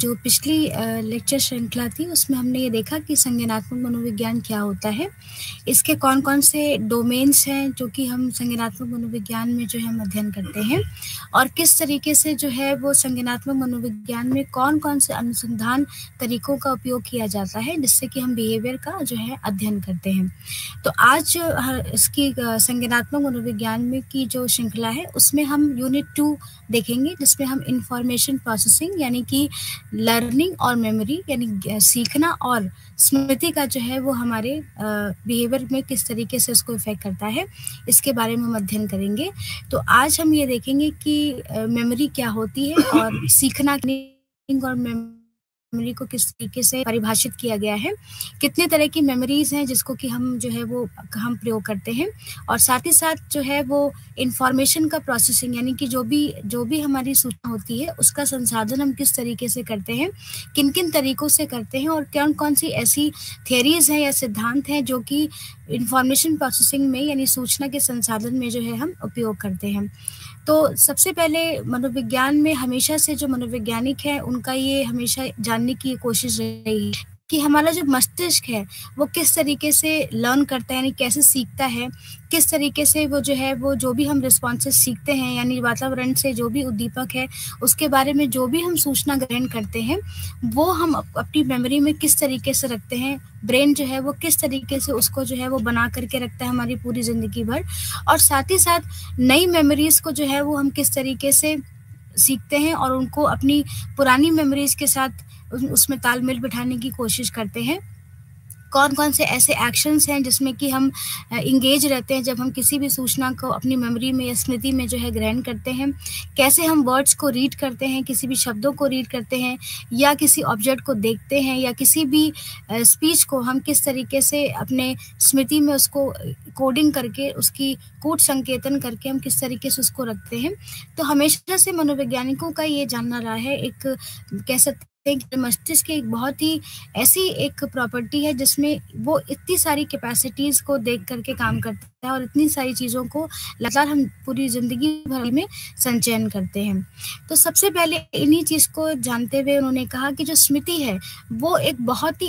जो पिछली लेक्चर श्रृंखला थी उसमें हमने ये देखा कि संज्ञानात्मक मनोविज्ञान क्या होता है, इसके कौन-कौन से डोमेन्स हैं जो कि हम संज्ञानात्मक मनोविज्ञान में जो है हम अध्ययन करते हैं और किस तरीके से जो है वो संज्ञानात्मक मनोविज्ञान में कौन-कौन से अनुसंधान तरीकों का उपयोग किया जाता है जिससे कि हम बिहेवियर का जो है अध्ययन करते हैं। तो आज इसकी संज्ञानात्मक मनोविज्ञान में की जो श्रृंखला है उसमें हम यूनिट 2 देखेंगे जिसमें हम इंफॉर्मेशन प्रोसेसिंग यानी कि लर्निंग और मेमोरी यानी सीखना और स्मृति का जो है वो हमारे बिहेवियर में किस तरीके से उसको इफेक्ट करता है, इसके बारे में हम अध्ययन करेंगे। तो आज हम ये देखेंगे कि मेमोरी क्या होती है और सीखना और मेमोरी को किस तरीके से परिभाषित किया गया है, कितने तरह की मेमोरीज हैं जिसको कि हम जो है वो हम प्रयोग करते हैं और साथ ही साथ जो है वो इंफॉर्मेशन का प्रोसेसिंग यानी कि जो भी हमारी सूचना होती है उसका संसाधन हम किस तरीके से करते हैं, किन-किन तरीकों से करते हैं और कौन-कौन सी ऐसी थियरीज हैं या सिद्धांत हैं जो कि इंफॉर्मेशन प्रोसेसिंग में यानी सूचना के संसाधन में जो है हम उपयोग करते हैं। तो सबसे पहले मनोविज्ञान में हमेशा से जो मनोवैज्ञानिक हैं उनका ये हमेशा जानने की कोशिश रही है कि हमारा जो मस्तिष्क है वो किस तरीके से लर्न करता है यानी कैसे सीखता है, किस तरीके से वो जो है वो जो भी हम रिस्पॉन्सेस सीखते हैं यानी वातावरण से जो भी उद्दीपक है उसके बारे में जो भी हम सूचना ग्रहण करते हैं वो हम अपनी मेमोरी में किस तरीके से रखते हैं, ब्रेन जो है वो किस तरीके से उसको जो है वो बना करके रखता है हमारी पूरी ज़िंदगी भर और साथ ही साथ नई मेमोरीज़ को जो है वो हम किस तरीके से सीखते हैं और उनको अपनी पुरानी मेमोरीज़ के साथ उसमें तालमेल बिठाने की कोशिश करते हैं। कौन-कौन से ऐसे एक्शंस हैं जिसमें कि हम इंगेज रहते हैं जब हम किसी भी सूचना को अपनी मेमोरी में या स्मृति में जो है ग्रहण करते हैं, कैसे हम वर्ड्स को रीड करते हैं, किसी भी शब्दों को रीड करते हैं या किसी ऑब्जेक्ट को देखते हैं या किसी भी स्पीच को हम किस तरीके से अपने स्मृति में उसको कोडिंग करके उसकी कूट संकेतन करके हम किस तरीके से उसको रखते हैं। तो हमेशा से मनोवैज्ञानिकों का ये जानना रहा है, एक कह सकते हैं मस्तिष्क की एक बहुत ही ऐसी एक प्रॉपर्टी है जिसमें वो इतनी सारी कैपेसिटीज़ को देख करके काम करता है और इतनी सारी चीज़ों को लगातार हम पूरी ज़िंदगी भर में संचयन करते हैं। तो सबसे पहले इन्हीं चीज़ को जानते हुए उन्होंने कहा कि जो स्मृति है वो एक बहुत ही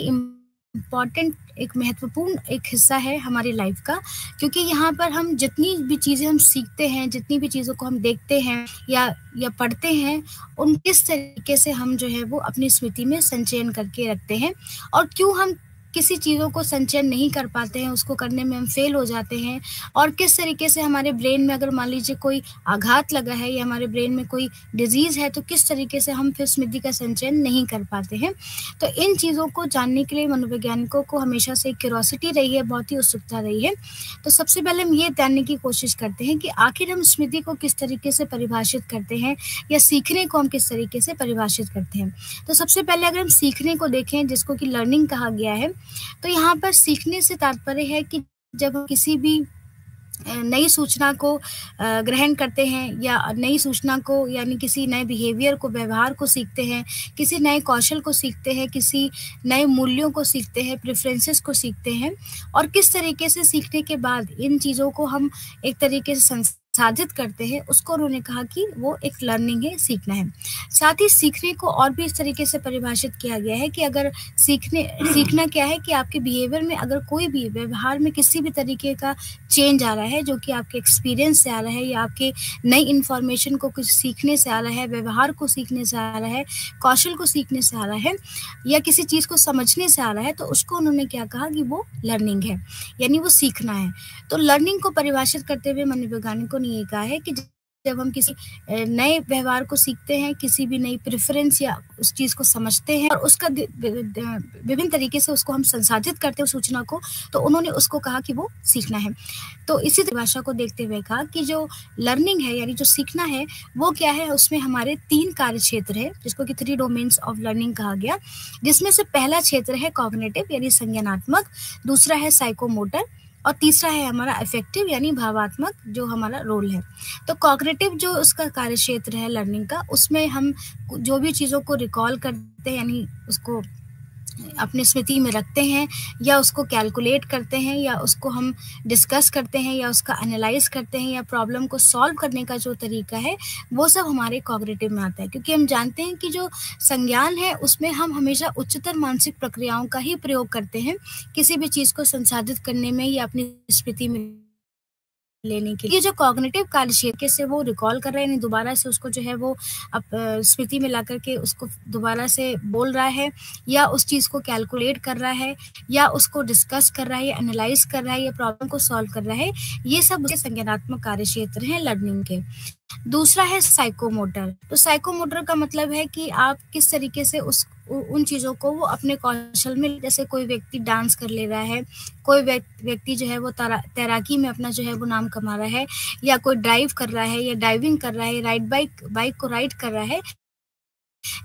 इम्पॉर्टेंट एक महत्वपूर्ण एक हिस्सा है हमारी लाइफ का, क्योंकि यहाँ पर हम जितनी भी चीज़ें हम सीखते हैं, जितनी भी चीज़ों को हम देखते हैं या पढ़ते हैं, उन किस तरीके से हम जो है वो अपनी स्मृति में संचयन करके रखते हैं और क्यों हम किसी चीज़ों को संचयन नहीं कर पाते हैं, उसको करने में हम फेल हो जाते हैं और किस तरीके से हमारे ब्रेन में अगर मान लीजिए कोई आघात लगा है या हमारे ब्रेन में कोई डिजीज़ है तो किस तरीके से हम फिर स्मृति का संचयन नहीं कर पाते हैं। तो इन चीज़ों को जानने के लिए मनोवैज्ञानिकों को हमेशा से क्यूरोसिटी रही है, बहुत ही उत्सुकता रही है। तो सबसे पहले हम ये जानने की कोशिश करते हैं कि आखिर हम स्मृति को किस तरीके से परिभाषित करते हैं या सीखने को हम किस तरीके से परिभाषित करते हैं। तो सबसे पहले अगर हम सीखने को देखें जिसको कि लर्निंग कहा गया है, तो यहाँ पर सीखने से तात्पर्य है कि जब हम किसी भी नई सूचना को ग्रहण करते हैं या नई सूचना को यानी किसी नए बिहेवियर को, व्यवहार को सीखते हैं, किसी नए कौशल को सीखते हैं, किसी नए मूल्यों को सीखते हैं, प्रेफरेंसेस को सीखते हैं और किस तरीके से सीखने के बाद इन चीज़ों को हम एक तरीके से साधित करते हैं, उसको उन्होंने कहा कि वो एक लर्निंग है, सीखना है। साथ ही सीखने को और भी इस तरीके से परिभाषित किया गया है कि अगर सीखना क्या है कि आपके बिहेवियर में अगर कोई भी व्यवहार में किसी भी तरीके का चेंज आ रहा है जो कि आपके एक्सपीरियंस से आ रहा है या आपके नई इन्फॉर्मेशन को कुछ सीखने से आ रहा है, व्यवहार को सीखने से आ रहा है, कौशल को सीखने से आ रहा है या किसी चीज़ को समझने से आ रहा है, तो उसको उन्होंने क्या कहा कि वो लर्निंग है, यानी वो सीखना है। तो लर्निंग को परिभाषित करते हुए मनोवैज्ञानिकों ने ये कहा है कि जब हम किसी नए व्यवहार को सीखते हैं, किसी भी नई प्रेफरेंस या उस चीज़ को समझते हैं और उसका विभिन्न तरीके से उसको हम संसाधित करते हैं सूचना को, तो उन्होंने उसको कहा कि वो सीखना है। तो इसी परिभाषा को देखते हुए कहा कि जो लर्निंग है यानी जो सीखना है वो क्या है, उसमें हमारे 3 कार्य क्षेत्र है जिसको कि 3 डोमेन्स ऑफ लर्निंग कहा गया, जिसमें से पहला क्षेत्र है कॉग्निटिव यानी संज्ञानात्मक, दूसरा है साइकोमोटर और तीसरा है हमारा अफेक्टिव यानी भावात्मक जो हमारा रोल है। तो कॉग्निटिव जो उसका कार्य क्षेत्र है लर्निंग का, उसमें हम जो भी चीज़ों को रिकॉल करते हैं यानी उसको अपनी स्मृति में रखते हैं, या उसको कैलकुलेट करते हैं, या उसको हम डिस्कस करते हैं, या उसका एनालाइज करते हैं, या प्रॉब्लम को सॉल्व करने का जो तरीका है वो सब हमारे कॉग्निटिव में आता है। क्योंकि हम जानते हैं कि जो संज्ञान है उसमें हम हमेशा उच्चतर मानसिक प्रक्रियाओं का ही प्रयोग करते हैं किसी भी चीज़ को संसाधित करने में या अपनी स्मृति में लेने के लिए। ये जो कॉग्निटिव कार्यक्षेत्र से वो रिकॉल कर रहे हैं, दोबारा से उसको जो है वो स्मृति में ला करके उसको दोबारा से बोल रहा है, या उस चीज़ को कैलकुलेट कर रहा है, या उसको डिस्कस कर रहा है, या एनालाइज कर रहा है, या प्रॉब्लम को सॉल्व कर रहा है, ये सब उसके संज्ञानात्मक कार्यक्षेत्र हैं लर्निंग के। दूसरा है साइकोमोटर। तो साइकोमोटर का मतलब है कि आप किस तरीके से उन चीज़ों को वो अपने कौशल में, जैसे कोई व्यक्ति डांस कर ले रहा है, कोई व्यक्ति जो है वो तैराकी में अपना जो है वो नाम कमा रहा है, या कोई ड्राइव कर रहा है, या ड्राइविंग कर रहा है, बाइक को राइड कर रहा है,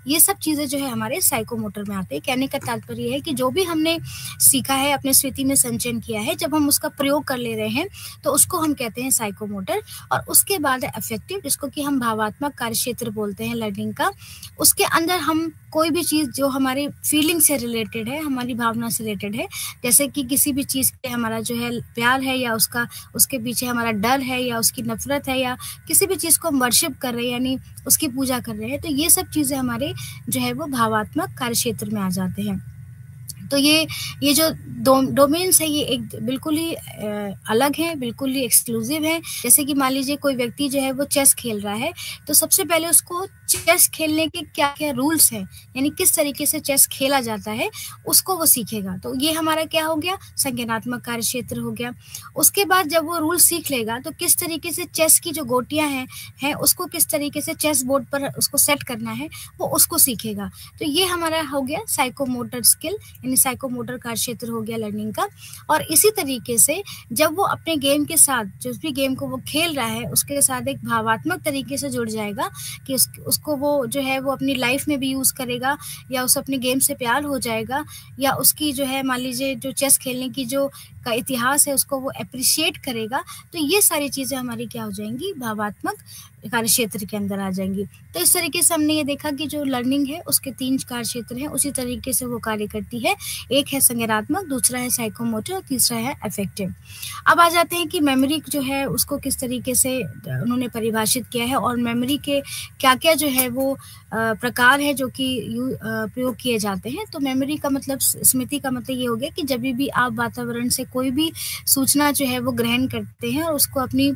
ये सब चीज़ें जो है हमारे साइकोमोटर में आते हैं। कहने का तात्पर्य है कि जो भी हमने सीखा है, अपने स्मृति में संचयन किया है, जब हम उसका प्रयोग कर ले रहे हैं तो उसको हम कहते हैं साइकोमोटर। और उसके बाद है अफेक्टिव, जिसको कि हम भावात्मक कार्यक्षेत्र बोलते हैं लर्निंग का। उसके अंदर हम कोई भी चीज़ जो हमारी फीलिंग से रिलेटेड है, हमारी भावना से रिलेटेड है, जैसे कि किसी भी चीज़ पे हमारा जो है प्यार है, या उसके पीछे हमारा डर है, या उसकी नफरत है, या किसी भी चीज़ को हम वर्शिप कर रहे हैं यानी उसकी पूजा कर रहे हैं, तो ये सब चीज़ें हमारे जो है वो भावात्मक कार्यक्षेत्र में आ जाते हैं। तो ये जो डोमेन्स है ये एक बिल्कुल ही अलग है, बिल्कुल ही एक्सक्लूसिव है। जैसे कि मान लीजिए कोई व्यक्ति जो है वो चेस खेल रहा है, तो सबसे पहले उसको चेस खेलने के क्या क्या रूल्स हैं, यानी किस तरीके से चेस खेला जाता है, उसको वो सीखेगा। तो ये हमारा क्या हो गया, संज्ञानात्मक कार्यक्षेत्र हो गया। उसके बाद जब वो रूल सीख लेगा तो किस तरीके से चेस की जो गोटियां हैं उसको किस तरीके से चेस बोर्ड पर उसको सेट करना है, वो उसको सीखेगा। तो ये हमारा हो गया साइकोमोटर स्किल, यानी साइकोमोटर कार्यक्षेत्र हो गया लर्निंग का। और इसी तरीके से जब वो अपने गेम के साथ, जिस भी गेम को वो खेल रहा है उसके साथ एक भावात्मक तरीके से जुड़ जाएगा कि उसको वो जो है वो अपनी लाइफ में भी यूज़ करेगा, या उसे अपने गेम से प्यार हो जाएगा, या उसकी जो है मान लीजिए जो चेस खेलने की जो का इतिहास है उसको वो अप्रिशिएट करेगा। तो ये सारी चीज़ें हमारी क्या हो जाएंगी, भावात्मक कार्यक्षेत्र के अंदर आ जाएंगी। तो इस तरीके से हमने ये देखा कि जो लर्निंग है उसके 3 कार्यक्षेत्र हैं, उसी तरीके से वो कार्य करती है। एक है संज्ञानात्मक, दूसरा है साइकोमोटर, और तीसरा है अफेक्टिव। अब आ जाते हैं कि मेमोरी जो है उसको किस तरीके से उन्होंने परिभाषित किया है, और मेमोरी के क्या क्या जो है वो प्रकार है जो कि प्रयोग किए जाते हैं। तो मेमोरी का मतलब, स्मृति का मतलब ये हो गया कि जब भी आप वातावरण से कोई भी सूचना जो है वो ग्रहण करते हैं और उसको अपनी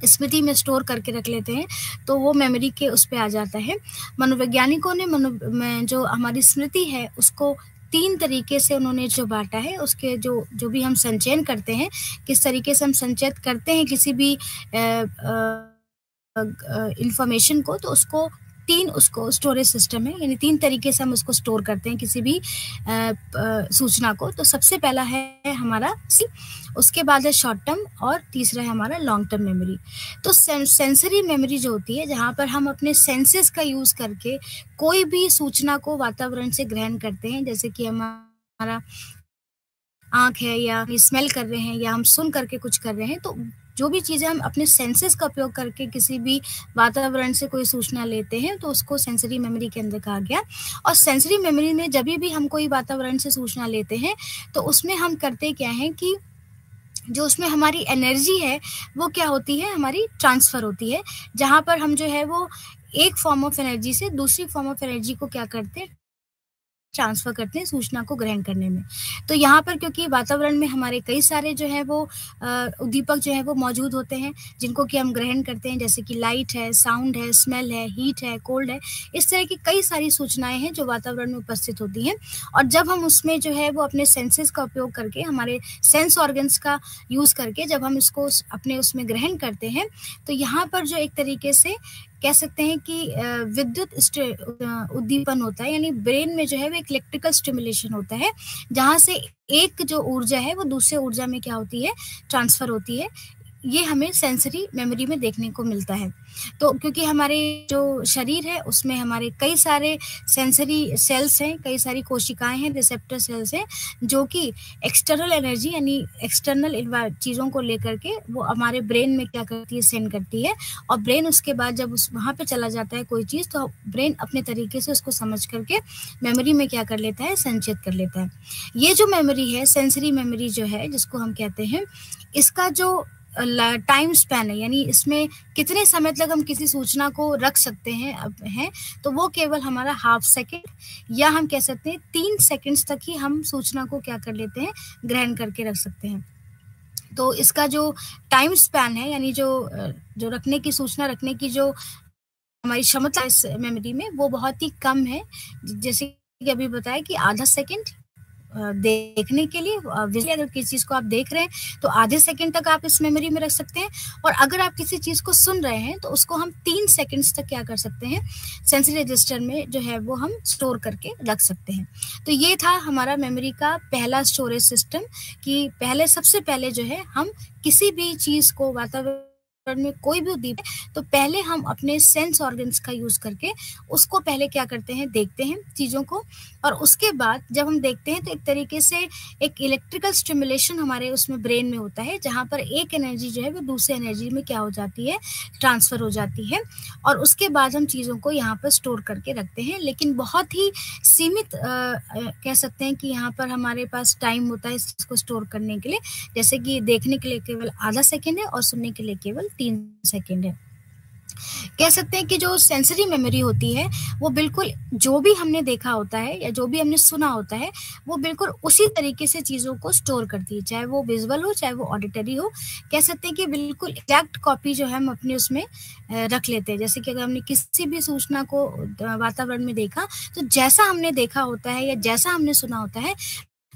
स्मृति में स्टोर करके रख लेते हैं, तो वो मेमोरी के उस पे आ जाता है। मनोवैज्ञानिकों ने जो हमारी स्मृति है उसको 3 तरीके से उन्होंने जो बांटा है। उसके जो भी हम संचयन करते हैं, किस तरीके से हम संचित करते हैं किसी भी इंफॉर्मेशन को, तो उसको 3 उसको स्टोरेज सिस्टम है, यानी 3 तरीके से हम उसको स्टोर करते हैं किसी भी सूचना को। तो सबसे पहला है हमारा उसके बाद है शॉर्ट टर्म, और तीसरा है हमारा लॉन्ग टर्म मेमोरी। तो सेंसरी मेमोरी जो होती है, जहाँ पर हम अपने सेंसेस का यूज़ करके कोई भी सूचना को वातावरण से ग्रहण करते हैं, जैसे कि हमारा आँख है, या स्मेल कर रहे हैं, या हम सुन करके कुछ कर रहे हैं, तो जो भी चीज़ें हम अपने सेंसेस का उपयोग करके किसी भी वातावरण से कोई सूचना लेते हैं, तो उसको सेंसरी मेमोरी के अंदर कहा गया। और सेंसरी मेमोरी में जब भी हम कोई वातावरण से सूचना लेते हैं, तो उसमें हम करते क्या हैं कि जो उसमें हमारी एनर्जी है वो क्या होती है, हमारी ट्रांसफ़र होती है, जहाँ पर हम जो है वो एक फॉर्म ऑफ एनर्जी से दूसरी फॉर्म ऑफ एनर्जी को क्या करते हैं, ट्रांसफ़र करते हैं सूचना को ग्रहण करने में। तो यहाँ पर क्योंकि वातावरण में हमारे कई सारे जो है वो उद्दीपक जो है वो मौजूद होते हैं, जिनको कि हम ग्रहण करते हैं, जैसे कि लाइट है, साउंड है, स्मेल है, हीट है, कोल्ड है। इस तरह की कई सारी सूचनाएं हैं जो वातावरण में उपस्थित होती हैं, और जब हम उसमें जो है वो अपने सेंसेस का उपयोग करके, हमारे सेंस ऑर्गन्स का यूज़ करके जब हम इसको अपने उसमें ग्रहण करते हैं, तो यहाँ पर जो एक तरीके से कह सकते हैं कि विद्युत उद्दीपन होता है, यानी ब्रेन में जो है वो एक इलेक्ट्रिकल स्टिमुलेशन होता है, जहाँ से एक जो ऊर्जा है वो दूसरे ऊर्जा में क्या होती है, ट्रांसफ़र होती है। ये हमें सेंसरी मेमोरी में देखने को मिलता है। तो क्योंकि हमारे जो शरीर है उसमें हमारे कई सारे सेंसरी सेल्स हैं, कई सारी कोशिकाएँ हैं, रिसेप्टर सेल्स हैं, जो कि एक्सटर्नल एनर्जी यानी एक्सटर्नल चीज़ों को लेकर के वो हमारे ब्रेन में क्या करती है, सेंड करती है, और ब्रेन उसके बाद जब उस वहाँ पे चला जाता है कोई चीज़, तो ब्रेन अपने तरीके से उसको समझ करके मेमोरी में क्या कर लेता है, संचित कर लेता है। ये जो मेमोरी है, सेंसरी मेमोरी जो है जिसको हम कहते हैं, इसका जो टाइम स्पैन है, यानी इसमें कितने समय तक हम किसी सूचना को रख सकते हैं, तो वो केवल हमारा हाफ सेकेंड या हम कह सकते हैं 3 सेकंड्स तक ही हम सूचना को क्या कर लेते हैं, ग्रहण करके रख सकते हैं। तो इसका जो टाइम स्पैन है, यानी जो रखने की सूचना रखने की जो हमारी क्षमता इस मेमोरी में, वो बहुत ही कम है। जैसे कि अभी बताया कि आधा सेकंड देखने के लिए, विजुअली अगर किसी चीज़ को आप देख रहे हैं तो आधे सेकंड तक आप इस मेमोरी में रख सकते हैं, और अगर आप किसी चीज़ को सुन रहे हैं तो उसको हम 3 सेकंड्स तक क्या कर सकते हैं, सेंसरी रजिस्टर में जो है वो हम स्टोर करके रख सकते हैं। तो ये था हमारा मेमोरी का पहला स्टोरेज सिस्टम, कि सबसे पहले जो है हम किसी भी चीज़ को, वातावरण में कोई भी उद्दीपक है, तो पहले हम अपने सेंस ऑर्गन्स का यूज़ करके उसको पहले क्या करते हैं, देखते हैं चीज़ों को, और उसके बाद जब हम देखते हैं तो एक तरीके से एक इलेक्ट्रिकल स्टिमुलेशन हमारे उसमें ब्रेन में होता है, जहाँ पर एक एनर्जी जो है वो दूसरे एनर्जी में क्या हो जाती है, ट्रांसफ़र हो जाती है, और उसके बाद हम चीज़ों को यहाँ पर स्टोर करके रखते हैं। लेकिन बहुत ही सीमित कह सकते हैं कि यहाँ पर हमारे पास टाइम होता है इस चीज़ को स्टोर करने के लिए, जैसे कि देखने के लिए केवल आधा सेकेंड है और सुनने के लिए केवल 3 सेकेंड है। कह सकते हैं कि जो सेंसरी मेमोरी होती है, वो बिल्कुल जो भी हमने देखा होता है या जो भी हमने सुना होता है, वो बिल्कुल उसी तरीके से चीज़ों को स्टोर करती है, चाहे वो विजुअल हो, चाहे वो ऑडिटरी हो। कह सकते हैं कि बिल्कुल एग्जैक्ट कॉपी जो है हम अपने उसमें रख लेते हैं। जैसे कि अगर हमने किसी भी सूचना को वातावरण में देखा, तो जैसा हमने देखा होता है या जैसा हमने सुना होता है,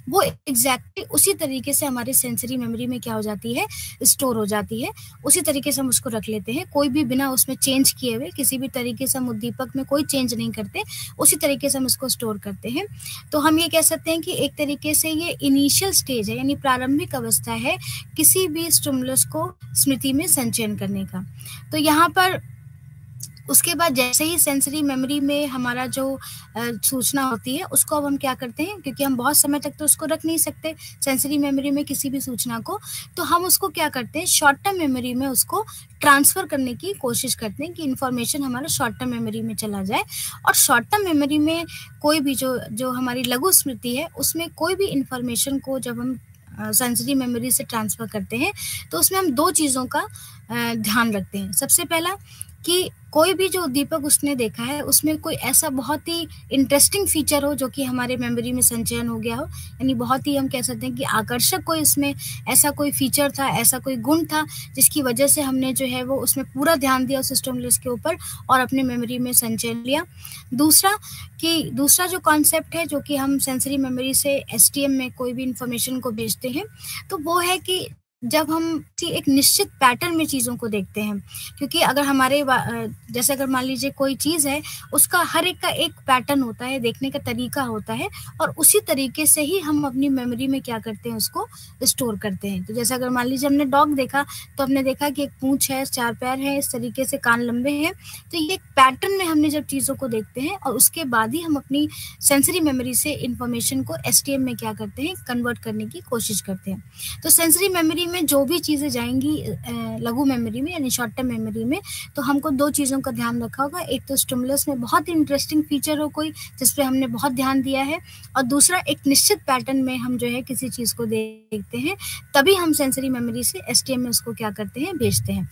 वो एग्जैक्टली उसी तरीके से हमारे सेंसरी मेमोरी में क्या हो जाती है, स्टोर हो जाती है। उसी तरीके से हम उसको रख लेते हैं, कोई भी बिना उसमें चेंज किए हुए, किसी भी तरीके से हम उद्दीपक में कोई चेंज नहीं करते, उसी तरीके से हम इसको स्टोर करते हैं। तो हम ये कह सकते हैं कि एक तरीके से ये इनिशियल स्टेज है, यानी प्रारंभिक अवस्था है किसी भी स्टिमुलस को स्मृति में संचयन करने का। तो यहाँ पर उसके बाद जैसे ही सेंसरी मेमोरी में हमारा जो सूचना होती है, उसको अब हम क्या करते हैं, क्योंकि हम बहुत समय तक तो उसको रख नहीं सकते सेंसरी मेमोरी में किसी भी सूचना को, तो हम उसको क्या करते हैं, शॉर्ट टर्म मेमोरी में उसको ट्रांसफ़र करने की कोशिश करते हैं कि इन्फॉर्मेशन हमारा शॉर्ट टर्म मेमोरी में चला जाए। और शॉर्ट टर्म मेमोरी में कोई भी जो हमारी लघु स्मृति है, उसमें कोई भी इन्फॉर्मेशन को जब हम सेंसरी मेमोरी से ट्रांसफ़र करते हैं, तो उसमें हम 2 चीज़ों का ध्यान रखते हैं। सबसे पहला कि कोई भी जो उद्दीपक उसने देखा है, उसमें कोई ऐसा बहुत ही इंटरेस्टिंग फीचर हो जो कि हमारे मेमोरी में संचयन हो गया हो, यानी बहुत ही हम कह सकते हैं कि आकर्षक कोई इसमें ऐसा कोई फीचर था, ऐसा कोई गुण था, जिसकी वजह से हमने जो है वो उसमें पूरा ध्यान दिया उस स्टिमुलस के ऊपर और अपने मेमोरी में संचयन लिया। दूसरा जो कॉन्सेप्ट है, जो कि हम सेंसरी मेमोरी से एसटीएम में कोई भी इंफॉर्मेशन को भेजते हैं, तो वो है कि जब हम एक निश्चित पैटर्न में चीज़ों को देखते हैं, क्योंकि अगर हमारे जैसे अगर मान लीजिए कोई चीज़ है, उसका हर एक का एक पैटर्न होता है, देखने का तरीका होता है, और उसी तरीके से ही हम अपनी मेमोरी में क्या करते हैं, उसको स्टोर करते हैं। तो जैसे अगर मान लीजिए हमने डॉग देखा, तो हमने देखा कि एक पूँछ है, 4 पैर हैं, इस तरीके से कान लंबे हैं, तो ये एक पैटर्न में हमने जब चीज़ों को देखते हैं, और उसके बाद ही हम अपनी सेंसरी मेमोरी से इन्फॉर्मेशन को एसटीएम में क्या करते हैं, कन्वर्ट करने की कोशिश करते हैं। तो सेंसरी मेमोरी में जो भी चीज़ें जाएंगी लघु मेमोरी में यानी शॉर्ट टर्म मेमोरी में, तो हमको 2 चीज़ों का ध्यान रखा होगा। एक तो स्टिमुलस में बहुत इंटरेस्टिंग फीचर हो कोई, जिस पे हमने बहुत ध्यान दिया है, और दूसरा एक निश्चित पैटर्न में हम जो है किसी चीज़ को देखते हैं, तभी हम सेंसरी मेमोरी से एसटीएम में उसको क्या करते हैं, भेजते हैं।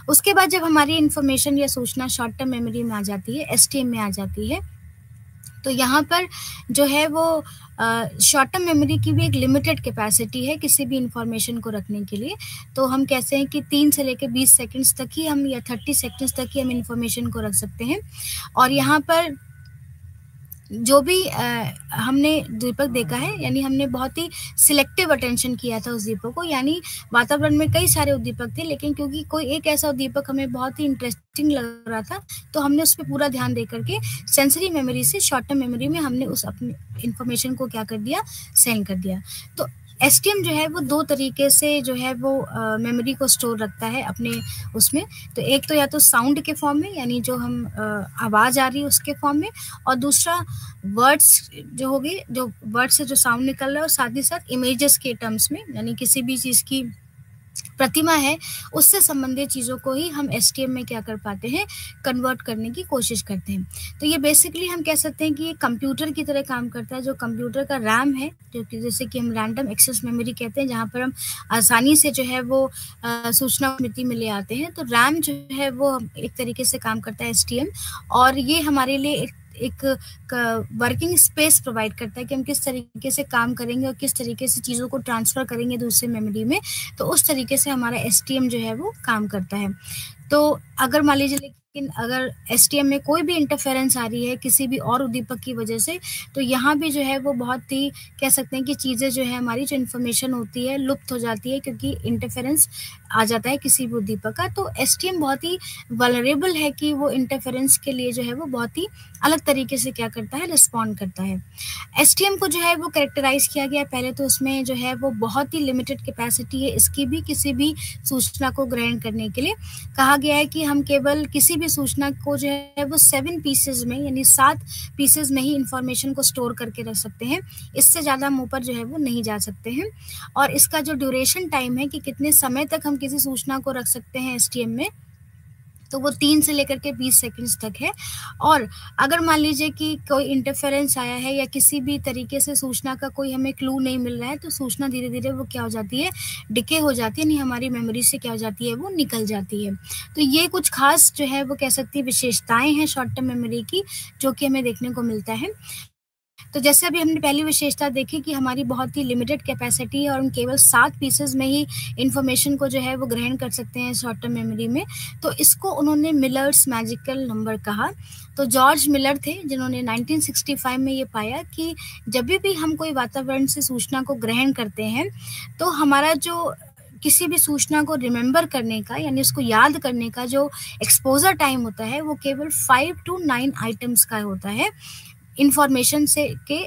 उसके बाद जब हमारी इन्फॉर्मेशन या सूचना शॉर्ट टर्म मेमोरी में आ जाती है, एसटीएम में आ जाती है, तो यहाँ पर जो है वो शॉर्ट टर्म मेमोरी की भी एक लिमिटेड कैपेसिटी है किसी भी इन्फॉर्मेशन को रखने के लिए। तो हम कहते हैं कि 3 से लेकर 20 सेकंड्स तक ही हम, या 30 सेकंड्स तक ही हम इन्फॉर्मेशन को रख सकते हैं। और यहाँ पर जो भी हमने दीपक देखा है, यानी हमने बहुत ही सिलेक्टिव अटेंशन किया था उस दीपक को, यानी वातावरण में कई सारे उद्दीपक थे, लेकिन क्योंकि कोई एक ऐसा उद्दीपक हमें बहुत ही इंटरेस्टिंग लग रहा था, तो हमने उस पर पूरा ध्यान दे करके सेंसरी मेमोरी से शॉर्ट टर्म मेमोरी में हमने उस अपनी इन्फॉर्मेशन को क्या कर दिया, सेंड कर दिया। तो एसटीएम जो है वो 2 तरीके से जो है वो मेमोरी को स्टोर रखता है अपने उसमें। तो एक तो या तो साउंड के फॉर्म में, यानी जो हम आवाज़ आ रही है उसके फॉर्म में, और दूसरा वर्ड्स जो हो गए, जो वर्ड से जो साउंड निकल रहा है, और साथ ही साथ इमेजेस के टर्म्स में, यानी किसी भी चीज़ की प्रतिमा है उससे संबंधित चीज़ों को ही हम एसटीएम में क्या कर पाते हैं, कन्वर्ट करने की कोशिश करते हैं। तो ये बेसिकली हम कह सकते हैं कि ये कंप्यूटर की तरह काम करता है। जो कंप्यूटर का रैम है, जो कि जैसे कि हम रैंडम एक्सेस मेमोरी कहते हैं, जहाँ पर हम आसानी से जो है वो सूचना स्मृति में ले आते हैं, तो रैम जो है वो एक तरीके से काम करता है एसटीएम, और ये हमारे लिए एक वर्किंग स्पेस प्रोवाइड करता है कि हम किस तरीके से काम करेंगे और किस तरीके से चीज़ों को ट्रांसफ़र करेंगे दूसरे मेमोरी में। तो उस तरीके से हमारा एसटीएम जो है वो काम करता है। तो अगर मान लीजिए, लेकिन अगर एसटीएम में कोई भी इंटरफेरेंस आ रही है किसी भी और उद्दीपक की वजह से, तो यहाँ भी जो है वो बहुत ही कह सकते हैं कि चीज़ें जो है, हमारी जो इन्फॉर्मेशन होती है लुप्त हो जाती है, क्योंकि इंटरफेरेंस आ जाता है किसी भी उद्दीपक का। तो एसटीएम बहुत ही वल्नरेबल है कि वो इंटरफेरेंस के लिए जो है वो बहुत ही अलग तरीके से क्या करता है, रिस्पॉन्ड करता है। एसटीएम को जो है वो कैरेक्टराइज किया गया है, पहले तो उसमें जो है वो बहुत ही लिमिटेड कैपेसिटी है इसकी भी, किसी भी सूचना को ग्रहण करने के लिए। कहा गया है कि हम केवल किसी भी सूचना को जो है वो 7 पीसेज में, यानी 7 पीसेज में ही इंफॉर्मेशन को स्टोर करके रख सकते हैं। इससे ज़्यादा हम ऊपर जो है वो नहीं जा सकते हैं। और इसका जो ड्यूरेशन टाइम है कि कितने समय तक हम किसी सूचना को रख सकते हैं एसटीएम में, तो वो 3 से लेकर के 20 सेकंड्स तक है। और अगर मान लीजिए कि कोई इंटरफेरेंस आया है या किसी भी तरीके से सूचना का कोई हमें क्लू नहीं मिल रहा है, तो सूचना धीरे-धीरे वो क्या हो जाती है, डिके हो जाती है, यानी हमारी मेमोरी से क्या हो जाती है, वो निकल जाती है। तो ये कुछ खास जो है वो कह सकती है विशेषताएँ हैं शॉर्ट टर्म मेमोरी की, जो कि हमें देखने को मिलता है। तो जैसे अभी हमने पहली विशेषता देखी कि हमारी बहुत ही लिमिटेड कैपेसिटी है और हम केवल 7 पीसेज में ही इन्फॉर्मेशन को जो है वो ग्रहण कर सकते हैं शॉर्ट टर्म मेमोरी में। तो इसको उन्होंने मिलर्स मैजिकल नंबर कहा। तो जॉर्ज मिलर थे जिन्होंने 1965 में ये पाया कि जब भी हम कोई वातावरण से सूचना को ग्रहण करते हैं, तो हमारा जो किसी भी सूचना को रिमेंबर करने का, यानी उसको याद करने का जो एक्सपोजर टाइम होता है, वो केवल 5 to 9 आइटम्स का होता है, इंफॉर्मेशन से के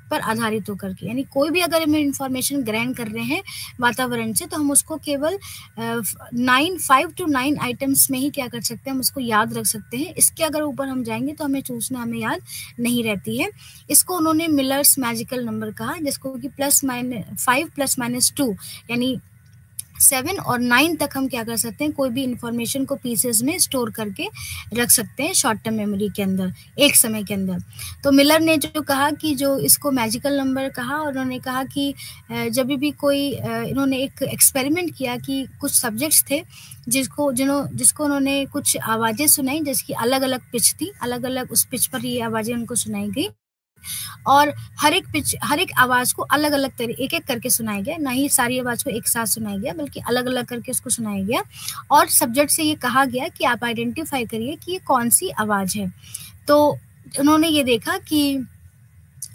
पर आधारित होकर के। यानी कोई भी अगर हम इंफॉर्मेशन ग्रहण कर रहे हैं वातावरण से, तो हम उसको केवल 5 to 9 आइटम्स में ही क्या कर सकते हैं, हम उसको याद रख सकते हैं। इसके अगर ऊपर हम जाएंगे तो हमें सूचना हमें याद नहीं रहती है। इसको उन्होंने मिलर्स मैजिकल नंबर कहा, जिसको कि 5 + -2 यानी 7 और 9 तक हम क्या कर सकते हैं, कोई भी इंफॉर्मेशन को पीसेस में स्टोर करके रख सकते हैं शॉर्ट टर्म मेमोरी के अंदर एक समय के अंदर। तो मिलर ने जो कहा कि जो इसको मैजिकल नंबर कहा, और उन्होंने कहा कि जब भी कोई इन्होंने एक एक्सपेरिमेंट किया कि कुछ सब्जेक्ट्स थे जिसको उन्होंने कुछ आवाज़ें सुनाई, जिसकी अलग-अलग पिच थी, अलग-अलग उस पिच पर ये आवाज़ें उनको सुनाई गई, और हर एक आवाज़ को अलग-अलग एक-एक करके सुनाया गया, ना ही सारी आवाज़ को एक साथ सुनाया गया, बल्कि अलग-अलग करके उसको सुनाया गया। और सब्जेक्ट से ये कहा गया कि आप आइडेंटिफाई करिए कि ये कौन-सी आवाज़ है। तो उन्होंने ये देखा कि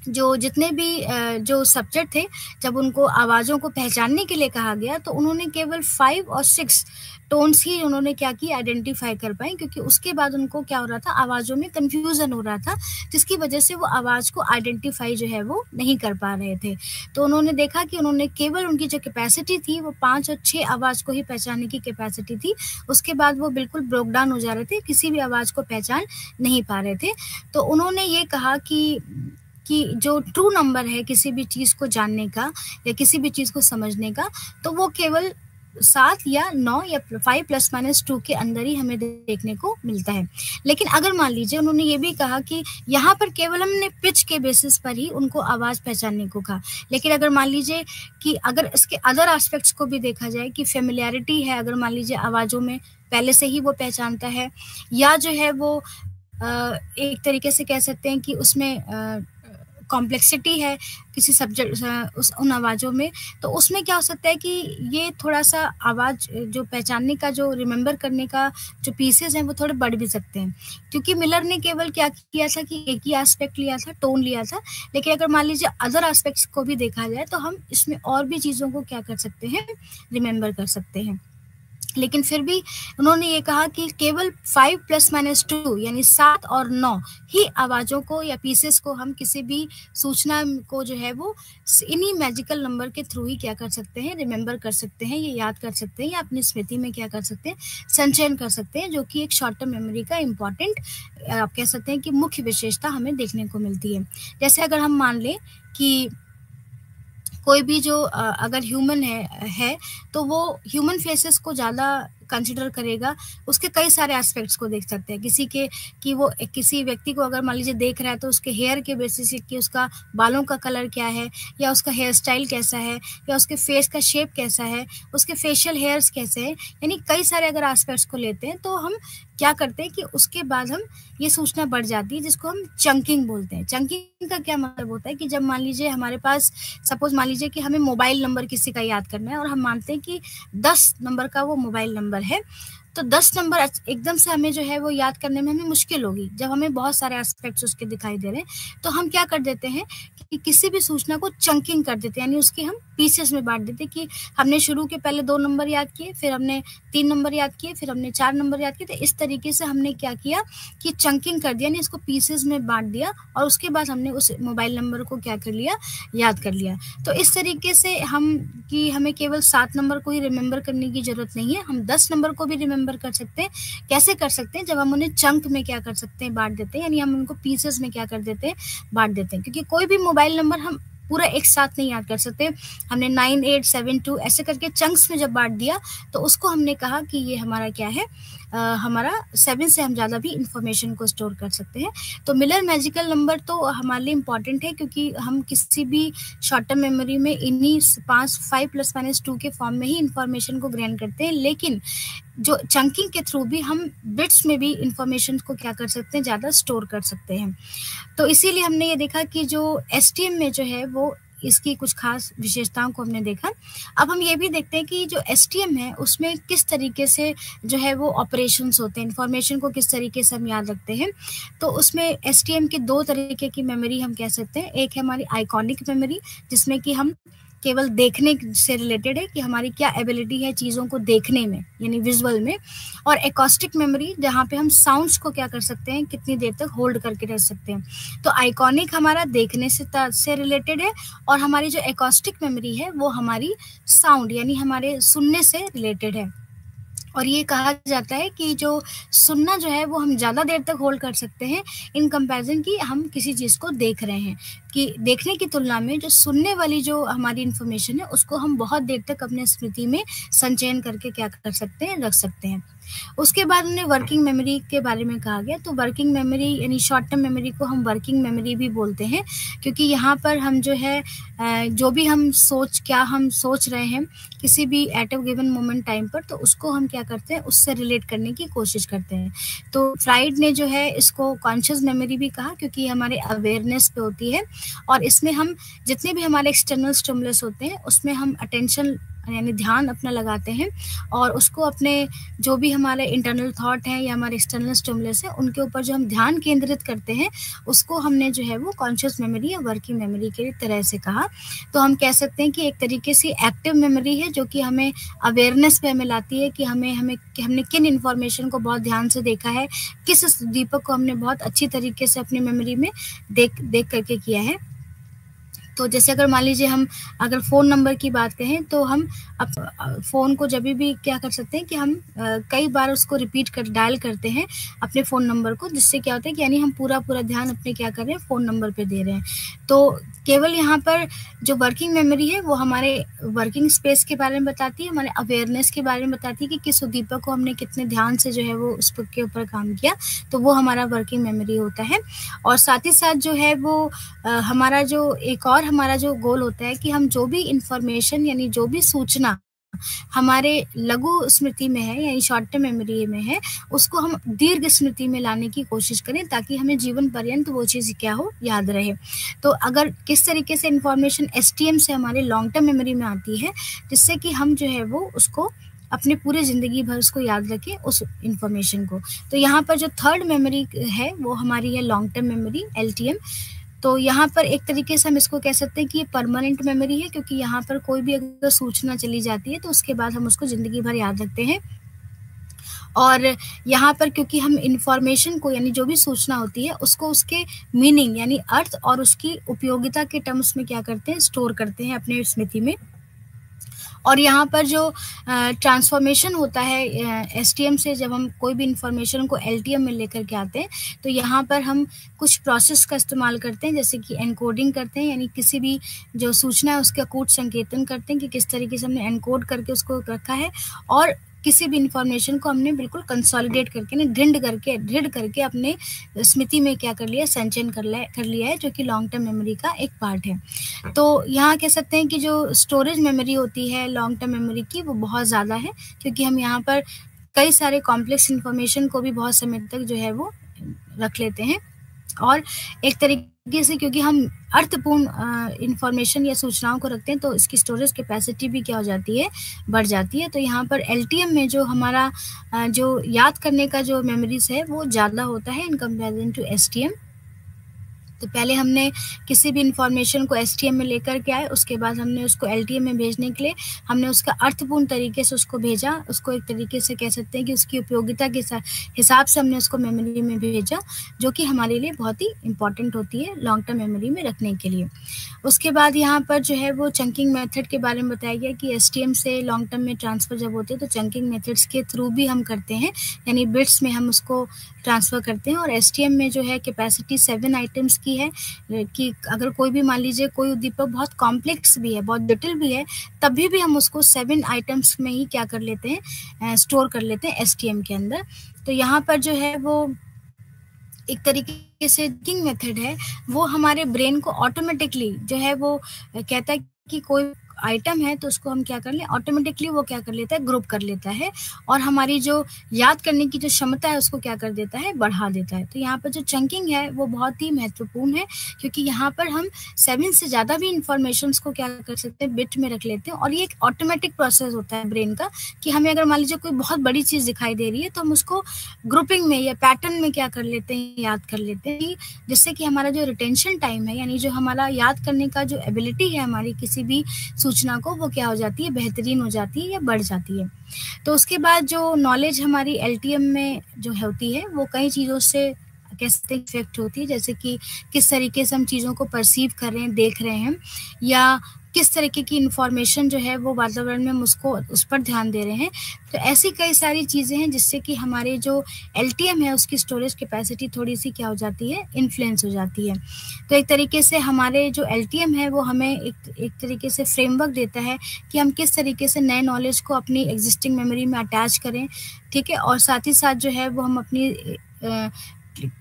जो जितने भी जो सब्जेक्ट थे, जब उनको आवाज़ों को पहचानने के लिए कहा गया, तो उन्होंने केवल 5 और 6 टोन्स ही उन्होंने क्या की, आइडेंटिफाई कर पाए, क्योंकि उसके बाद उनको क्या हो रहा था, आवाज़ों में कन्फ्यूज़न हो रहा था, जिसकी वजह से वो आवाज़ को आइडेंटिफाई जो है वो नहीं कर पा रहे थे। तो उन्होंने देखा कि उन्होंने केवल उनकी जो कैपेसिटी थी वो 5 और 6 आवाज़ को ही पहचानने की कैपेसिटी थी। उसके बाद वो बिल्कुल ब्रोक डाउन हो जा रहे थे, किसी भी आवाज़ को पहचान नहीं पा रहे थे। तो उन्होंने ये कहा कि जो ट्रू नंबर है किसी भी चीज़ को जानने का या किसी भी चीज़ को समझने का, तो वो केवल 7 या 9 या 5 + -2 के अंदर ही हमें देखने को मिलता है। लेकिन अगर मान लीजिए, उन्होंने ये भी कहा कि यहाँ पर केवल हमने पिच के बेसिस पर ही उनको आवाज़ पहचानने को कहा। लेकिन अगर मान लीजिए कि अगर इसके अदर एस्पेक्ट्स को भी देखा जाए कि फ़ैमिलियरिटी है, अगर मान लीजिए आवाज़ों में पहले से ही वो पहचानता है, या जो है वो एक तरीके से कह सकते हैं कि उसमें कॉम्प्लेक्सिटी है किसी सब्जेक्ट उन आवाज़ों में, तो उसमें क्या हो सकता है कि ये थोड़ा-सा आवाज़ जो पहचानने का, जो रिमेंबर करने का जो पीसेस हैं, वो थोड़े बढ़ भी सकते हैं। क्योंकि मिलर ने केवल क्या किया था कि एक ही एस्पेक्ट लिया था, टोन लिया था, लेकिन अगर मान लीजिए अदर एस्पेक्ट्स को भी देखा जाए, तो हम इसमें और भी चीज़ों को क्या कर सकते हैं, रिमेंबर कर सकते हैं। लेकिन फिर भी उन्होंने ये कहा कि केवल 5 + -2 यानी 7 और 9 ही आवाज़ों को या पीसेस को हम किसी भी सूचना को जो है वो इन्हीं मैजिकल नंबर के थ्रू ही क्या कर सकते हैं, रिमेंबर कर सकते हैं, ये याद कर सकते हैं या अपनी स्मृति में क्या कर सकते हैं, संचयन कर सकते हैं, जो कि एक शॉर्ट टर्म मेमोरी का इम्पॉर्टेंट आप कह सकते हैं कि मुख्य विशेषता हमें देखने को मिलती है। जैसे अगर हम मान लें कि कोई भी जो अगर ह्यूमन है तो वो ह्यूमन फेसेस को ज़्यादा कंसिडर करेगा, उसके कई सारे एस्पेक्ट्स को देख सकते हैं। किसी व्यक्ति को अगर मान लीजिए देख रहा है तो उसके हेयर के बेसिस कि उसका बालों का कलर क्या है, या उसका हेयर स्टाइल कैसा है, या उसके फेस का शेप कैसा है, उसके फेशियल हेयर्स कैसे हैं, यानी कई सारे अगर एस्पेक्ट्स को लेते हैं तो हम क्या करते हैं कि उसके बाद हम ये सूचना बढ़ जाती है, जिसको हम चंकिंग बोलते हैं। चंकिंग का क्या मतलब होता है कि जब मान लीजिए हमारे पास सपोज मान लीजिए कि हमें मोबाइल नंबर किसी का याद करना है और हम मानते हैं कि 10 नंबर का वो मोबाइल नंबर है, तो 10 नंबर एकदम से हमें जो है वो याद करने में हमें मुश्किल होगी। जब हमें बहुत सारे एस्पेक्ट्स उसके दिखाई दे रहे हैं तो हम क्या कर देते हैं कि किसी भी सूचना को चंकिंग कर देते हैं, यानी उसकी हम पीसेस में बांट देते हैं कि हमने शुरू के पहले 2 नंबर याद किए, फिर हमने 3 नंबर याद किए, फिर हमने 4 नंबर याद किए। तो इस तरीके से हमने क्या किया कि चंकिंग कर दिया, यानी इसको पीसेस में बांट दिया और उसके बाद हमने उस मोबाइल नंबर को क्या कर लिया, याद कर लिया। तो इस तरीके से हमें केवल 7 नंबर को ही रिमेंबर करने की जरूरत नहीं है, हम 10 नंबर को भी रिमेंबर कर सकते हैं। कैसे कर सकते हैं? जब हम उन्हें चंक में क्या कर सकते हैं, बांट देते हैं, यानी हम उनको पीसेस में क्या कर देते हैं, बांट देते हैं। क्योंकि कोई भी मोबाइल नंबर हम पूरा एक साथ नहीं याद कर सकते। हमने 9872 ऐसे करके चंक्स में जब बांट दिया तो उसको हमने कहा कि ये हमारा क्या है, हमारा 7 से हम ज़्यादा भी इंफॉर्मेशन को स्टोर कर सकते हैं। तो मिलर मैजिकल नंबर तो हमारे लिए इम्पॉर्टेंट है, क्योंकि हम किसी भी शॉर्ट टर्म मेमोरी में इन्हीं 5 + -2 के फॉर्म में ही इंफॉर्मेशन को ग्रहण करते हैं। लेकिन जो चंकिंग के थ्रू भी हम बिट्स में भी इंफॉर्मेशन को क्या कर सकते हैं, ज़्यादा स्टोर कर सकते हैं। तो इसीलिए हमने ये देखा कि जो एसटीएम में जो है वो इसकी कुछ खास विशेषताओं को हमने देखा। अब हम ये भी देखते हैं कि जो एसटीएम है उसमें किस तरीके से जो है वो ऑपरेशंस होते हैं, इन्फॉर्मेशन को किस तरीके से हम याद रखते हैं। तो उसमें एसटीएम के 2 तरीके की मेमोरी हम कह सकते हैं। एक है हमारी आइकॉनिक मेमोरी, जिसमें कि हम केवल देखने से रिलेटेड है कि हमारी क्या एबिलिटी है चीज़ों को देखने में, यानी विजुअल में। और एकॉस्टिक मेमोरी, जहाँ पे हम साउंड्स को क्या कर सकते हैं, कितनी देर तक होल्ड करके रह सकते हैं। तो आइकॉनिक हमारा देखने से रिलेटेड है, और हमारी जो एकॉस्टिक मेमोरी है वो हमारी साउंड यानी हमारे सुनने से रिलेटेड है। और ये कहा जाता है कि जो सुनना जो है वो हम ज़्यादा देर तक होल्ड कर सकते हैं इन कंपैरिजन कि हम किसी चीज़ को देख रहे हैं, कि देखने की तुलना में जो सुनने वाली जो हमारी इन्फॉर्मेशन है उसको हम बहुत देर तक अपने स्मृति में संचयन करके क्या कर सकते हैं, रख सकते हैं। उसके बाद उन्हें वर्किंग मेमोरी के बारे में कहा गया। तो वर्किंग मेमोरी यानी शॉर्ट टर्म मेमोरी को हम वर्किंग मेमोरी भी बोलते हैं, क्योंकि यहाँ पर हम जो है जो भी हम सोच रहे हैं किसी भी at a given moment time पर, तो उसको हम क्या करते हैं, उससे रिलेट करने की कोशिश करते हैं। तो फ्राइड ने जो है इसको कॉन्शियस मेमोरी भी कहा, क्योंकि हमारे अवेयरनेस पे होती है, और इसमें हम जितने भी हमारे एक्सटर्नल स्टिमुलस होते हैं उसमें हम अटेंशन यानी ध्यान अपना लगाते हैं, और उसको अपने जो भी हमारे इंटरनल थॉट हैं या हमारे एक्सटर्नल स्टिमुलस है उनके ऊपर जो हम ध्यान केंद्रित करते हैं उसको हमने जो है वो कॉन्शियस मेमोरी या वर्किंग मेमोरी के तरह से कहा। तो हम कह सकते हैं कि एक तरीके से एक्टिव मेमोरी है जो कि हमें अवेयरनेस पे हमें लाती है कि हमने किन इन्फॉर्मेशन को बहुत ध्यान से देखा है, किस दीपक को हमने बहुत अच्छी तरीके से अपनी मेमोरी में देख करके किया है। तो जैसे अगर मान लीजिए हम अगर फ़ोन नंबर की बात कहें तो हम फ़ोन को जब भी क्या कर सकते हैं कि हम कई बार उसको डायल करते हैं अपने फ़ोन नंबर को, जिससे क्या होता है कि यानी हम पूरा ध्यान अपने क्या कर रहे हैं, फ़ोन नंबर पे दे रहे हैं। तो केवल यहाँ पर जो वर्किंग मेमोरी है वो हमारे वर्किंग स्पेस के बारे में बताती है, हमारे अवेयरनेस के बारे में बताती है कि किस उद्दीपक को हमने कितने ध्यान से जो है वो उसके ऊपर काम किया, तो वो हमारा वर्किंग मेमोरी होता है। और साथ ही साथ जो है वो हमारा जो एक और हमारा जो गोल होता है कि हम जो भी इंफॉर्मेशन यानी जो भी सूचना हमारे लघु स्मृति में है यानी शॉर्ट टर्म मेमोरी में है, उसको हम दीर्घ स्मृति में लाने की कोशिश करें, ताकि हमें जीवन पर्यंत वो चीज़ क्या हो, याद रहे। तो अगर किस तरीके से इंफॉर्मेशन एसटीएम से हमारे लॉन्ग टर्म मेमोरी में आती है, जिससे कि हम जो है वो उसको अपने पूरे ज़िंदगी भर उसको याद रखें उस इन्फॉर्मेशन को। तो यहाँ पर जो थर्ड मेमोरी है वो हमारी है लॉन्ग टर्म मेमोरी, एलटीएम। तो यहाँ पर एक तरीके से हम इसको कह सकते हैं कि ये परमानेंट मेमोरी है, क्योंकि यहाँ पर कोई भी अगर सूचना चली जाती है तो उसके बाद हम उसको ज़िंदगी भर याद रखते हैं। और यहाँ पर क्योंकि हम इन्फॉर्मेशन को यानी जो भी सूचना होती है उसको उसके मीनिंग यानी अर्थ और उसकी उपयोगिता के टर्म्स में क्या करते हैं, स्टोर करते हैं अपने स्मृति में। और यहाँ पर जो ट्रांसफॉर्मेशन होता है एसटीएम से, जब हम कोई भी इंफॉर्मेशन को एलटीएम में लेकर के आते हैं तो यहाँ पर हम कुछ प्रोसेस का इस्तेमाल करते हैं, जैसे कि एनकोडिंग करते हैं, यानी किसी भी जो सूचना है उसका कूट संकेतन करते हैं कि किस तरीके से हमने एनकोड करके उसको रखा है, और किसी भी इंफॉर्मेशन को हमने बिल्कुल कंसोलिडेट करके दृढ़ करके अपने स्मृति में क्या कर लिया, संचयन कर लिया है, जो कि लॉन्ग टर्म मेमोरी का एक पार्ट है। तो यहाँ कह सकते हैं कि जो स्टोरेज मेमोरी होती है लॉन्ग टर्म मेमोरी की, वो बहुत ज़्यादा है, क्योंकि हम यहाँ पर कई सारे कॉम्प्लेक्स इन्फॉर्मेशन को भी बहुत समय तक जो है वो रख लेते हैं। और एक तरीके से क्योंकि हम अर्थपूर्ण इंफॉर्मेशन या सूचनाओं को रखते हैं तो इसकी स्टोरेज कैपेसिटी भी क्या हो जाती है, बढ़ जाती है। तो यहाँ पर एलटीएम में जो हमारा जो याद करने का जो मेमोरीज है वो ज़्यादा होता है इन कंपेरिजन टू एसटीएम। तो पहले हमने किसी भी इंफॉर्मेशन को एसटीएम में लेकर के आए, उसके बाद हमने उसको एलटीएम में भेजने के लिए हमने उसका अर्थपूर्ण तरीके से उसको भेजा, उसको एक तरीके से कह सकते हैं कि उसकी उपयोगिता के हिसाब से हमने उसको मेमोरी में भेजा, जो कि हमारे लिए बहुत ही इंपॉर्टेंट होती है लॉन्ग टर्म मेमोरी में रखने के लिए। उसके बाद यहाँ पर जो है वो चंकिंग मेथड के बारे में बताया गया कि एसटीएम से लॉन्ग टर्म में ट्रांसफ़र जब होते हैं तो चंकिंग मेथड्स के थ्रू भी हम करते हैं, यानी बिट्स में हम उसको ट्रांसफ़र करते हैं। और एसटीएम में जो है कैपेसिटी 7 आइटम्स की है, कि अगर कोई भी मान लीजिए कोई उद्दीपक बहुत कॉम्प्लेक्स भी है, बहुत जटिल भी है, तभी भी हम उसको 7 आइटम्स में ही क्या कर लेते हैं, स्टोर कर लेते हैं एसटीएम के अंदर। तो यहाँ पर जो है वो एक तरीके से चंकिंग मेथड है, वो हमारे ब्रेन को ऑटोमेटिकली जो है वो कहता है कि कोई आइटम है तो उसको हम क्या कर लें, ऑटोमेटिकली वो क्या कर लेता है, ग्रुप कर लेता है, और हमारी जो याद करने की जो क्षमता है उसको क्या कर देता है, बढ़ा देता है। तो यहाँ पर जो चंकिंग है वो बहुत ही महत्वपूर्ण है, क्योंकि यहाँ पर हम 7 से ज़्यादा भी इंफॉर्मेशंस को क्या कर सकते हैं, बिट में रख लेते हैं। और ये एक ऑटोमेटिक प्रोसेस होता है ब्रेन का, कि हमें अगर मान लीजिए कोई बहुत बड़ी चीज़ दिखाई दे रही है तो हम उसको ग्रुपिंग में या पैटर्न में क्या कर लेते हैं, याद कर लेते हैं, जिससे कि हमारा जो रिटेंशन टाइम है, यानी जो हमारा याद करने का जो एबिलिटी है हमारी किसी भी सूचना को, वो क्या हो जाती है, बेहतरीन हो जाती है या बढ़ जाती है। तो उसके बाद जो नॉलेज हमारी एलटीएम में जो होती है वो कई चीज़ों से कैसे इफेक्ट होती है, जैसे कि किस तरीके से हम चीज़ों को परसीव कर रहे हैं, देख रहे हैं, या किस तरीके की इन्फॉर्मेशन जो है वो वातावरण में हम उसको उस पर ध्यान दे रहे हैं। तो ऐसी कई सारी चीज़ें हैं जिससे कि हमारे जो एलटीएम है उसकी स्टोरेज कैपेसिटी थोड़ी सी क्या हो जाती है, इन्फ्लुएंस हो जाती है। तो एक तरीके से हमारे जो एलटीएम है वो हमें एक तरीके से फ्रेमवर्क देता है कि हम किस तरीके से नए नॉलेज को अपनी एग्जिस्टिंग मेमोरी में अटैच करें, ठीक है, और साथ ही साथ जो है वो हम अपनी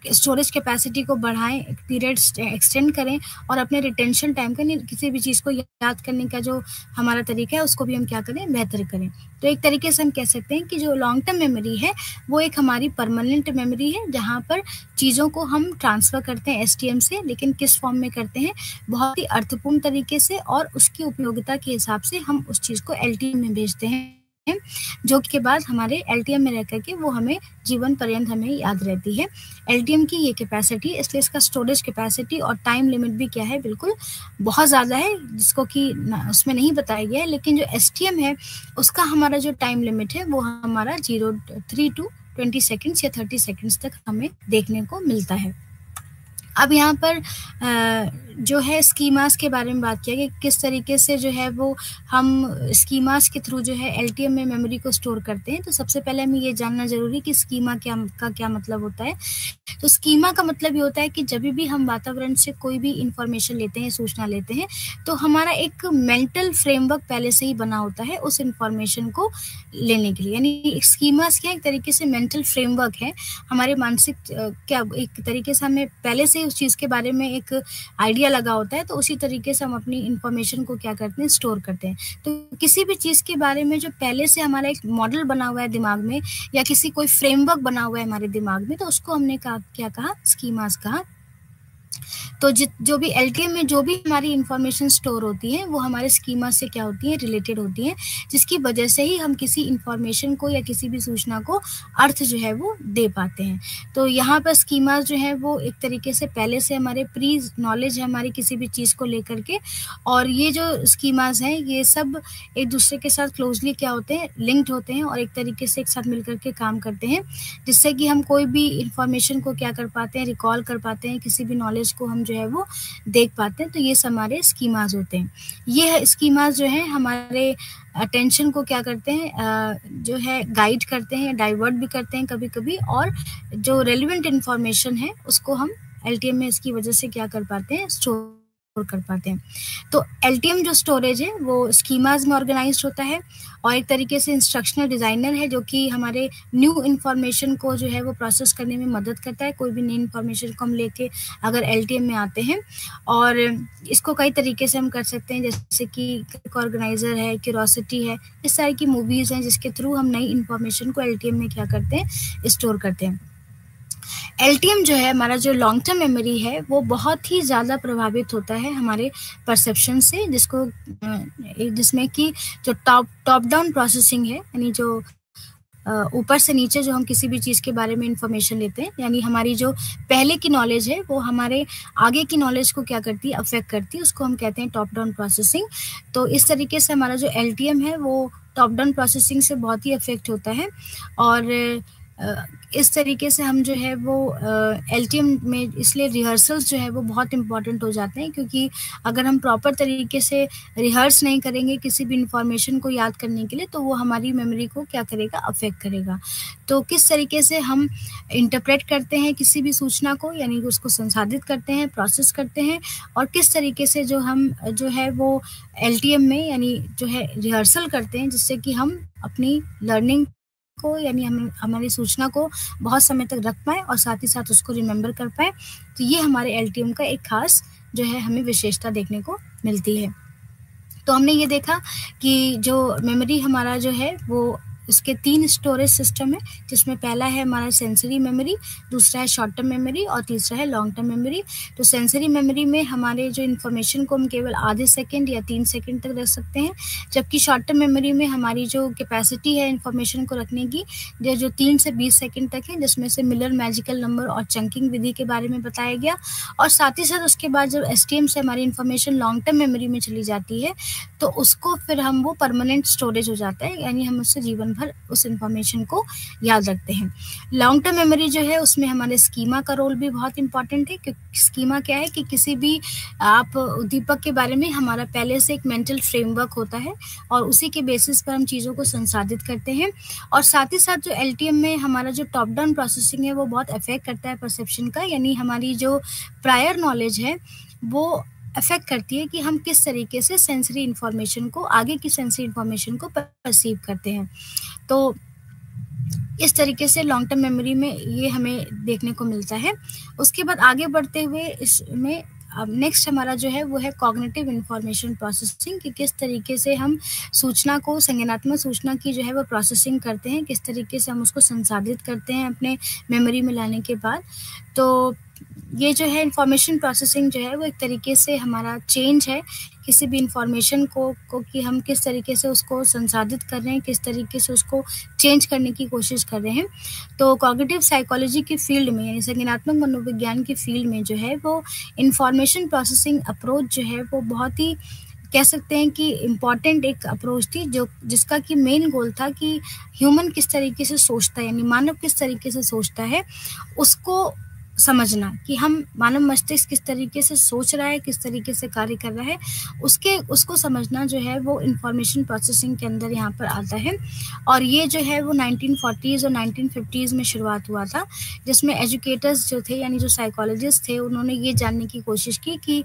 स्टोरेज कैपेसिटी को बढ़ाएं, पीरियड एक्सटेंड करें, और अपने रिटेंशन टाइम का, किसी भी चीज़ को याद करने का जो हमारा तरीका है उसको भी हम क्या करें, बेहतर करें। तो एक तरीके से हम कह सकते हैं कि जो लॉन्ग टर्म मेमोरी है वो एक हमारी परमानेंट मेमोरी है, जहाँ पर चीज़ों को हम ट्रांसफ़र करते हैं एसटीएम से, लेकिन किस फॉर्म में करते हैं, बहुत ही अर्थपूर्ण तरीके से, और उसकी उपयोगिता के हिसाब से हम उस चीज़ को एलटीएम में भेजते हैं, जो के बाद हमारे एलटीएम में रह करके वो हमें जीवन पर्यंत हमें याद रहती है। एलटीएम की ये कैपेसिटी, इसलिए इसका स्टोरेज कैपेसिटी और टाइम लिमिट भी क्या है, बिल्कुल बहुत ज़्यादा है, जिसको कि उसमें नहीं बताया गया है। लेकिन जो एसटीएम है उसका हमारा जो टाइम लिमिट है वो हमारा 3 to 20 सेकेंड्स या 30 सेकेंड्स तक हमें देखने को मिलता है। अब यहाँ पर जो है स्कीमास के बारे में बात किया कि किस तरीके से जो है वो हम स्कीमास के थ्रू जो है एलटीएम में मेमोरी को स्टोर करते हैं। तो सबसे पहले हमें ये जानना ज़रूरी कि स्कीमा का क्या मतलब होता है। तो स्कीमा का मतलब ये होता है कि जब भी हम वातावरण से कोई भी इंफॉर्मेशन लेते हैं, सूचना लेते हैं, तो हमारा एक मेंटल फ्रेमवर्क पहले से ही बना होता है उस इंफॉर्मेशन को लेने के लिए। यानी स्कीमास क्या, एक तरीके से मेंटल फ्रेमवर्क है, हमारे मानसिक क्या एक तरीके से हमें पहले से उस चीज़ के बारे में एक आइडिया लगा होता है, तो उसी तरीके से हम अपनी इंफॉर्मेशन को क्या करते हैं, स्टोर करते हैं। तो किसी भी चीज़ के बारे में जो पहले से हमारा एक मॉडल बना हुआ है दिमाग में, या किसी कोई फ्रेमवर्क बना हुआ है हमारे दिमाग में, तो उसको हमने क्या कहा, स्कीमास कहा। तो जो भी एलटीएम में जो भी हमारी इंफॉर्मेशन स्टोर होती है वो हमारे स्कीमा से क्या होती है, रिलेटेड होती है, जिसकी वजह से ही हम किसी इंफॉर्मेशन को या किसी भी सूचना को अर्थ जो है वो दे पाते हैं। तो यहाँ पर स्कीमा जो है वो एक तरीके से पहले से हमारे प्री नॉलेज है हमारी किसी भी चीज़ को लेकर के, और ये जो स्कीमाज हैं ये सब एक दूसरे के साथ क्लोजली क्या होते हैं, लिंक्ड होते हैं और एक तरीके से एक साथ मिलकर के काम करते हैं, जिससे कि हम कोई भी इंफॉर्मेशन को क्या कर पाते हैं, रिकॉल कर पाते हैं, किसी भी नॉलेज को हम जो है वो देख पाते हैं। तो ये हमारे स्कीमाज होते हैं। ये स्कीमाज जो है हमारे अटेंशन को क्या करते हैं, जो है गाइड करते हैं, डाइवर्ट भी करते हैं कभी कभी, और जो रेलिवेंट इंफॉर्मेशन है उसको हम एलटीएम में इसकी वजह से क्या कर पाते हैं, स्टोर कर पाते हैं। तो एलटीएम जो स्टोरेज है वो स्कीमाज में ऑर्गेनाइज्ड होता है और एक तरीके से इंस्ट्रक्शनल डिज़ाइनर है जो कि हमारे न्यू इन्फॉर्मेशन को जो है वो प्रोसेस करने में मदद करता है। कोई भी नई इन्फॉर्मेशन को हम लेके अगर एलटीएम में आते हैं, और इसको कई तरीके से हम कर सकते हैं, जैसे कि ऑर्गेनाइजर है, क्यूरोसिटी है, इस तरह की मूवीज़ हैं जिसके थ्रू हम नई इन्फॉर्मेशन को एलटीएम में क्या करते हैं, स्टोर करते हैं। एलटीएम जो है हमारा जो लॉन्ग टर्म मेमोरी है वो बहुत ही ज़्यादा प्रभावित होता है हमारे परसेप्शन से, जिसमें कि जो टॉप डाउन प्रोसेसिंग है, यानी जो ऊपर से नीचे जो हम किसी भी चीज़ के बारे में इंफॉर्मेशन लेते हैं, यानी हमारी जो पहले की नॉलेज है वो हमारे आगे की नॉलेज को क्या करती है, अफेक्ट करती है, उसको हम कहते हैं टॉप डाउन प्रोसेसिंग। तो इस तरीके से हमारा जो एलटीएम है वो टॉप डाउन प्रोसेसिंग से बहुत ही अफेक्ट होता है, और इस तरीके से हम जो है वो एलटीएम में इसलिए रिहर्सल्स जो है वो बहुत इम्पॉर्टेंट हो जाते हैं, क्योंकि अगर हम प्रॉपर तरीके से रिहर्स नहीं करेंगे किसी भी इंफॉर्मेशन को याद करने के लिए तो वो हमारी मेमोरी को क्या करेगा, अफेक्ट करेगा। तो किस तरीके से हम इंटरप्रेट करते हैं किसी भी सूचना को, यानी उसको संसाधित करते हैं, प्रोसेस करते हैं, और किस तरीके से जो हम जो है वो एलटीएम में यानी जो है रिहर्सल करते हैं, जिससे कि हम अपनी लर्निंग को यानी हम हमारी सूचना को बहुत समय तक रख पाएँ और साथ ही साथ उसको रिमेंबर कर पाएँ। तो ये हमारे एलटीएम का एक खास जो है हमें विशेषता देखने को मिलती है। तो हमने ये देखा कि जो मेमोरी हमारा जो है वो उसके 3 स्टोरेज सिस्टम है, जिसमें पहला है हमारा सेंसरी मेमोरी, दूसरा है शॉर्ट टर्म मेमोरी और तीसरा है लॉन्ग टर्म मेमोरी। तो सेंसरी मेमोरी में हमारे जो इन्फॉर्मेशन को हम केवल आधे सेकंड या 3 सेकंड तक रख सकते हैं, जबकि शॉर्ट टर्म मेमोरी में हमारी जो कैपेसिटी है इन्फॉर्मेशन को रखने की जो 3 से 20 सेकंड तक है, जिसमें से मिलर मैजिकल नंबर और चंकिंग विधि के बारे में बताया गया। और साथ ही साथ उसके बाद जब एसटीएम से हमारी इन्फॉर्मेशन लॉन्ग टर्म मेमोरी में चली जाती है तो उसको फिर हम वो परमानेंट स्टोरेज हो जाता है, यानी हम उससे जीवन भर उस इंफॉर्मेशन को याद रखते हैं। लॉन्ग टर्म मेमोरी जो है उसमें हमारे स्कीमा का रोल भी बहुत इंपॉर्टेंट है, क्योंकि स्कीमा क्या है कि किसी भी आप उद्दीपक के बारे में हमारा पहले से एक मेंटल फ्रेमवर्क होता है और उसी के बेसिस पर हम चीज़ों को संसाधित करते हैं। और साथ ही साथ जो एलटीएम में हमारा जो टॉप डाउन प्रोसेसिंग है वो बहुत अफेक्ट करता है परसेप्शन का, यानी हमारी जो प्रायर नॉलेज है वो अफेक्ट करती है कि हम किस तरीके से सेंसरी इन्फॉर्मेशन को, आगे की सेंसरी इन्फॉर्मेशन को परसीव करते हैं। तो इस तरीके से लॉन्ग टर्म मेमोरी में ये हमें देखने को मिलता है। उसके बाद आगे बढ़ते हुए इसमें अब नेक्स्ट हमारा जो है वो है कॉग्निटिव इन्फॉर्मेशन प्रोसेसिंग, कि किस तरीके से हम सूचना को, संज्ञानात्मक सूचना की जो है वो प्रोसेसिंग करते हैं, किस तरीके से हम उसको संसाधित करते हैं अपने मेमोरी में लाने के बाद। तो ये जो है इन्फॉर्मेशन प्रोसेसिंग जो है वो एक तरीके से हमारा चेंज है किसी भी इंफॉर्मेशन को कि हम किस तरीके से उसको संसाधित कर रहे हैं, किस तरीके से उसको चेंज करने की कोशिश कर रहे हैं। तो कॉग्निटिव साइकोलॉजी की फील्ड में, यानी संज्ञानात्मक मनोविज्ञान की फील्ड में जो है वो इन्फॉर्मेशन प्रोसेसिंग अप्रोच जो है वो बहुत ही कह सकते हैं कि इम्पॉर्टेंट एक अप्रोच थी, जिसका कि मेन गोल था कि ह्यूमन किस तरीके से सोचता है, यानी मानव किस तरीके से सोचता है उसको समझना, कि हम मानव मस्तिष्क किस तरीके से सोच रहा है, किस तरीके से कार्य कर रहा है, उसको समझना जो है वो इंफॉर्मेशन प्रोसेसिंग के अंदर यहाँ पर आता है। और ये जो है वो 1940s और 1950s में शुरुआत हुआ था, जिसमें एजुकेटर्स जो थे, यानी जो साइकोलॉजिस्ट थे, उन्होंने ये जानने की कोशिश की कि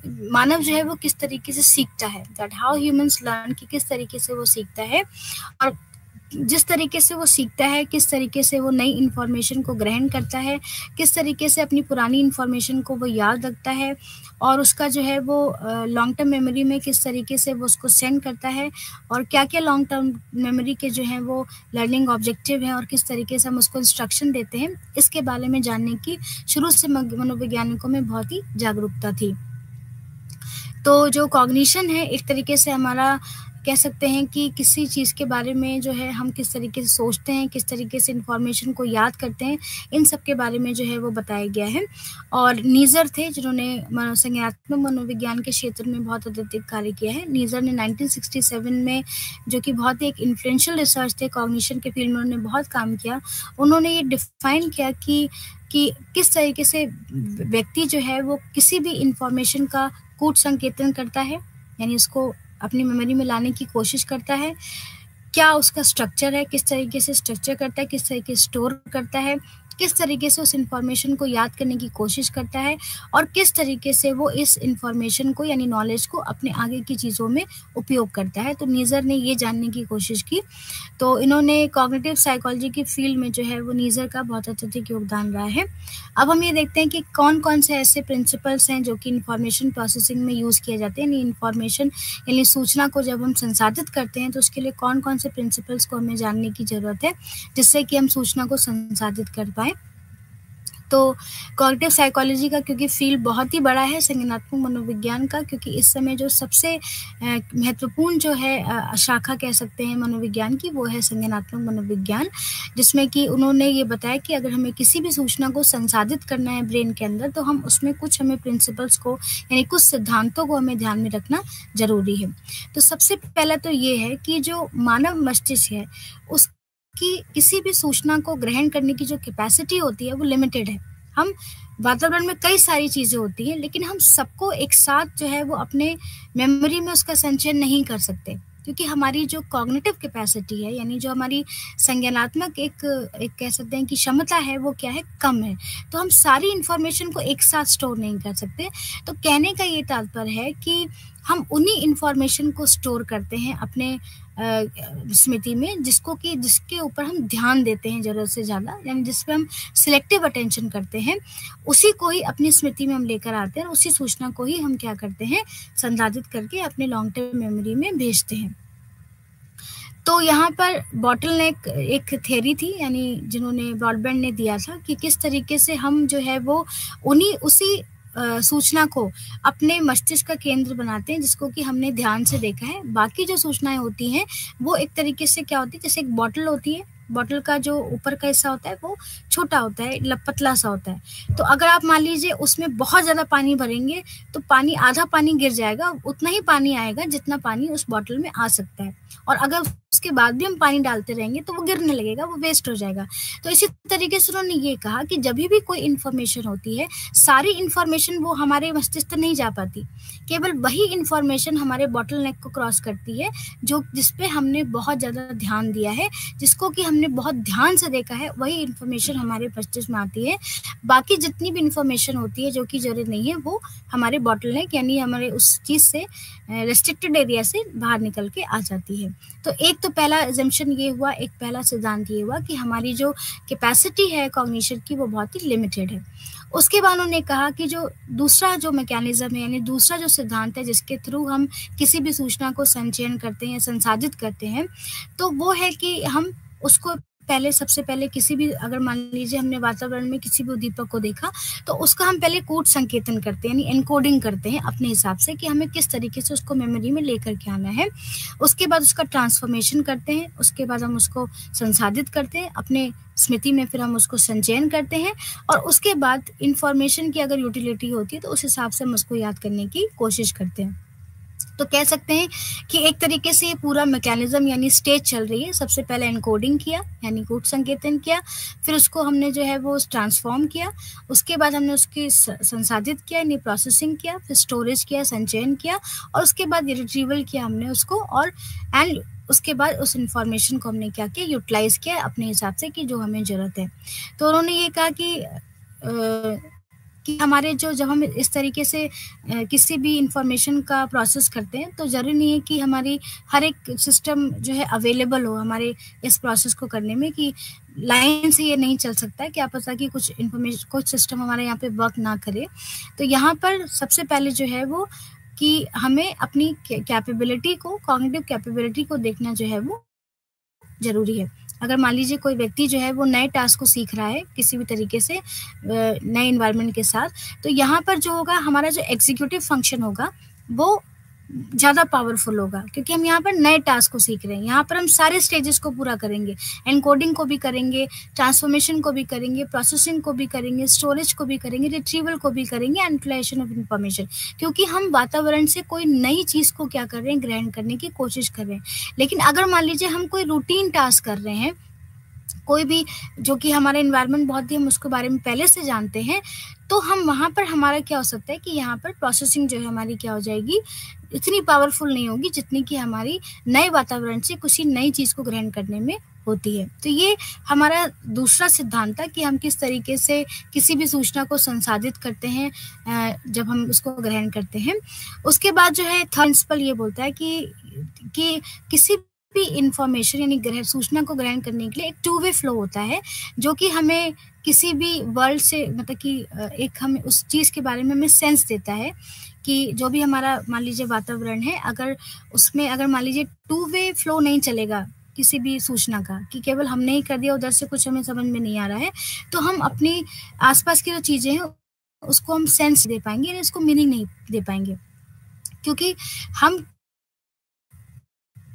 मानव जो है वो किस तरीके से सीखता है, दैट हाउ ह्यूमंस लर्न, कि किस तरीके से वो सीखता है और जिस तरीके से वो सीखता है, किस तरीके से वो नई इन्फॉर्मेशन को ग्रहण करता है, किस तरीके से अपनी पुरानी इन्फॉर्मेशन को वो याद रखता है और उसका जो है वो लॉन्ग टर्म मेमोरी में किस तरीके से वो उसको सेंड करता है और क्या-क्या लॉन्ग टर्म मेमोरी के जो हैं वो लर्निंग ऑब्जेक्टिव हैं और किस तरीके से हम उसको इंस्ट्रक्शन देते हैं, इसके बारे में जानने की शुरू से मनोवैज्ञानिकों में बहुत ही जागरूकता थी। तो जो कॉग्निशन है एक तरीके से हमारा कह सकते हैं कि किसी चीज़ के बारे में जो है हम किस तरीके से सोचते हैं, किस तरीके से इन्फॉर्मेशन को याद करते हैं, इन सब के बारे में जो है वो बताया गया है। और नीज़र थे जिन्होंने संज्ञानात्मक मनोविज्ञान के क्षेत्र में बहुत अत्यधिक कार्य किया है। नीज़र ने 1967 में, जो कि बहुत ही एक इन्फ्लुएंशियल रिसर्च थे कॉग्निशन के फील्ड में, उन्होंने बहुत काम किया। उन्होंने ये डिफाइन किया कि किस तरीके से व्यक्ति जो है वो किसी भी इन्फॉर्मेशन का कूट संकेतन करता है, यानी उसको अपनी मेमोरी में लाने की कोशिश करता है। क्या उसका स्ट्रक्चर है, किस तरीके से स्ट्रक्चर करता है, किस तरीके से स्टोर करता है, किस तरीके से उस इन्फॉर्मेशन को याद करने की कोशिश करता है और किस तरीके से वो इस इन्फॉर्मेशन को यानी नॉलेज को अपने आगे की चीज़ों में उपयोग करता है। तो नीज़र ने ये जानने की कोशिश की। तो इन्होंने कॉग्निटिव साइकोलॉजी की फील्ड में जो है वो नीज़र का बहुत अत्यधिक योगदान रहा है। अब हम ये देखते हैं कि कौन-कौन से ऐसे प्रिंसिपल्स हैं जो कि इन्फॉर्मेशन प्रोसेसिंग में यूज़ किए जाते हैं, यानी इन्फॉर्मेशन यानी सूचना को जब हम संसाधित करते हैं तो उसके लिए कौन-कौन से प्रिंसिपल्स को हमें जानने की ज़रूरत है, जिससे कि हम सूचना को संसाधित कर पाएँ। तो कॉग्निटिव साइकोलॉजी का क्योंकि फील्ड बहुत ही बड़ा है संज्ञानात्मक मनोविज्ञान का, क्योंकि इस समय जो सबसे महत्वपूर्ण जो है शाखा कह सकते हैं मनोविज्ञान की, वो है संज्ञानात्मक मनोविज्ञान, जिसमें कि उन्होंने ये बताया कि अगर हमें किसी भी सूचना को संसाधित करना है ब्रेन के अंदर, तो हम उसमें कुछ हमें प्रिंसिपल्स को यानी कुछ सिद्धांतों को हमें ध्यान में रखना ज़रूरी है। तो सबसे पहला तो ये है कि जो मानव मस्तिष्क है उस कि किसी भी सूचना को ग्रहण करने की जो कैपेसिटी होती है वो लिमिटेड है। हम वातावरण में कई सारी चीज़ें होती हैं, लेकिन हम सबको एक साथ जो है वो अपने मेमोरी में उसका संचयन नहीं कर सकते, क्योंकि हमारी जो कॉग्निटिव कैपेसिटी है, यानी जो हमारी संज्ञानात्मक एक कह सकते हैं कि क्षमता है, वो क्या है, कम है। तो हम सारी इन्फॉर्मेशन को एक साथ स्टोर नहीं कर सकते। तो कहने का ये तात्पर्य है कि हम उन्हीं इन्फॉर्मेशन को स्टोर करते हैं अपने स्मृति में, जिसके ऊपर हम ध्यान देते हैं ज़रूरत से ज़्यादा, यानी जिस पे हम सिलेक्टिव अटेंशन करते हैं, उसी को ही अपनी स्मृति में हम लेकर आते हैं और उसी सूचना को ही हम क्या करते हैं, संसाधित करके अपने लॉन्ग टर्म मेमोरी में भेजते हैं। तो यहाँ पर बॉटलनेक एक थ्योरी थी, यानी जिन्होंने ब्रॉडबैंड ने दिया था कि किस तरीके से हम जो है वो उसी सूचना को अपने मस्तिष्क का केंद्र बनाते हैं, जिसको कि हमने ध्यान से देखा है। बाकी जो सूचनाएं होती हैं वो एक तरीके से क्या होती है, जैसे एक बॉटल होती है, बॉटल का जो ऊपर का हिस्सा होता है वो छोटा होता है, पतला सा होता है। तो अगर आप मान लीजिए उसमें बहुत ज़्यादा पानी भरेंगे तो आधा पानी गिर जाएगा, उतना ही पानी आएगा जितना पानी उस बॉटल में आ सकता है, और अगर उसके बाद भी हम पानी डालते रहेंगे तो वो गिरने लगेगा, वो वेस्ट हो जाएगा। तो इसी तरीके से उन्होंने ये कहा कि जब भी कोई इन्फॉर्मेशन होती है, सारी इन्फॉर्मेशन वो हमारे मस्तिष्क तक नहीं जा पाती, केवल वही इन्फॉर्मेशन हमारे बॉटलनेक को क्रॉस करती है जिस पे हमने बहुत ज़्यादा ध्यान दिया है, जिसको कि हमने बहुत ध्यान से देखा है, वही इन्फॉर्मेशन हमारे मस्तिष्क में आती है। बाकी जितनी भी इन्फॉर्मेशन होती है जो कि ज़रूरी नहीं है, वो हमारे बॉटलनेक यानी हमारे उस चीज़ से रेस्ट्रिक्टेड एरिया से बाहर निकल के आ जाती है। तो एक तो पहला अजम्पशन ये हुआ, एक पहला सिद्धांत ये हुआ कि हमारी जो कैपेसिटी है कॉग्निशन की वो बहुत ही लिमिटेड है। उसके बाद उन्होंने कहा कि जो दूसरा जो मैकेनिज्म है, यानी दूसरा जो सिद्धांत है जिसके थ्रू हम किसी भी सूचना को संचयन करते हैं, संसाधित करते हैं, तो वो है कि हम उसको सबसे पहले किसी भी, अगर मान लीजिए हमने वातावरण में किसी भी उद्दीपक को देखा, तो उसका हम पहले कूट संकेतन करते हैं, यानी एनकोडिंग करते हैं अपने हिसाब से कि हमें किस तरीके से उसको मेमोरी में लेकर के आना है। उसके बाद उसका ट्रांसफॉर्मेशन करते हैं, उसके बाद हम उसको संसाधित करते हैं अपने स्मृति में, फिर हम उसको संचयन करते हैं, और उसके बाद इन्फॉर्मेशन की अगर यूटिलिटी होती है तो उस हिसाब से हम उसको याद करने की कोशिश करते हैं। तो कह सकते हैं कि एक तरीके से ये पूरा मैकेनिज्म यानी स्टेज चल रही है। सबसे पहले एनकोडिंग किया, यानी कूट संकेतन किया, फिर उसको हमने जो है वो ट्रांसफॉर्म किया, उसके बाद हमने उसकी संसाधित किया यानी प्रोसेसिंग किया, फिर स्टोरेज किया, संचयन किया, और उसके बाद रिट्रीवल किया हमने उसको, और उसके बाद उस इन्फॉर्मेशन को हमने क्या किया, यूटिलाइज किया अपने हिसाब से कि जो हमें ज़रूरत है। तो उन्होंने ये कहा कि कि हमारे जो जब हम इस तरीके से किसी भी इंफॉर्मेशन का प्रोसेस करते हैं, तो ज़रूरी नहीं है कि हमारी हर एक सिस्टम जो है अवेलेबल हो हमारे इस प्रोसेस को करने में, कि लाइन से ये नहीं चल सकता है, क्या पता कि कुछ सिस्टम हमारे यहाँ पे वर्क ना करे। तो यहाँ पर सबसे पहले जो है वो कि हमें अपनी कैपेबिलिटी को, कॉग्निटिव कैपेबिलिटी को देखना जो है वो ज़रूरी है। अगर मान लीजिए कोई व्यक्ति जो है वो नए टास्क को सीख रहा है किसी भी तरीके से नए एनवायरनमेंट के साथ, तो यहाँ पर जो होगा हमारा जो एग्जीक्यूटिव फंक्शन होगा वो ज़्यादा पावरफुल होगा, क्योंकि हम यहाँ पर नए टास्क को सीख रहे हैं। यहाँ पर हम सारे स्टेजेस को पूरा करेंगे, एनकोडिंग को भी करेंगे, ट्रांसफॉर्मेशन को भी करेंगे, प्रोसेसिंग को भी करेंगे, स्टोरेज को भी करेंगे, रिट्रीवल को भी करेंगे, एनक्लेशन ऑफ इंफॉर्मेशन, क्योंकि हम वातावरण से कोई नई चीज़ को क्या कर रहे हैं, ग्रहण करने की कोशिश कर रहे हैं। लेकिन अगर मान लीजिए हम कोई रूटीन टास्क कर रहे हैं, कोई भी जो कि हमारा एनवायरनमेंट बहुत ही हम उसके बारे में पहले से जानते हैं, तो हम वहाँ पर हमारा क्या हो सकता है कि यहाँ पर प्रोसेसिंग जो है हमारी क्या हो जाएगी, इतनी पावरफुल नहीं होगी जितनी कि हमारी नए वातावरण से कुछ ही नई चीज़ को ग्रहण करने में होती है। तो ये हमारा दूसरा सिद्धांत था कि हम किस तरीके से किसी भी सूचना को संसाधित करते हैं जब हम उसको ग्रहण करते हैं। उसके बाद जो है थर्ड प्रिंसिपल ये बोलता है कि किसी भी इंफॉर्मेशन यानी सूचना को ग्रहण करने के लिए एक टू वे फ्लो होता है, जो कि हमें किसी भी वर्ल्ड से मतलब कि एक हमें उस चीज़ के बारे में हमें सेंस देता है कि जो भी हमारा मान लीजिए वातावरण है, अगर उसमें अगर मान लीजिए टू वे फ्लो नहीं चलेगा किसी भी सूचना का, कि केवल हमने ही कर दिया, उधर से कुछ हमें समझ में नहीं आ रहा है, तो हम अपनी आसपास की जो चीज़ें हैं उसको हम सेंस दे पाएंगे, यानी उसको मीनिंग नहीं दे पाएंगे, क्योंकि हम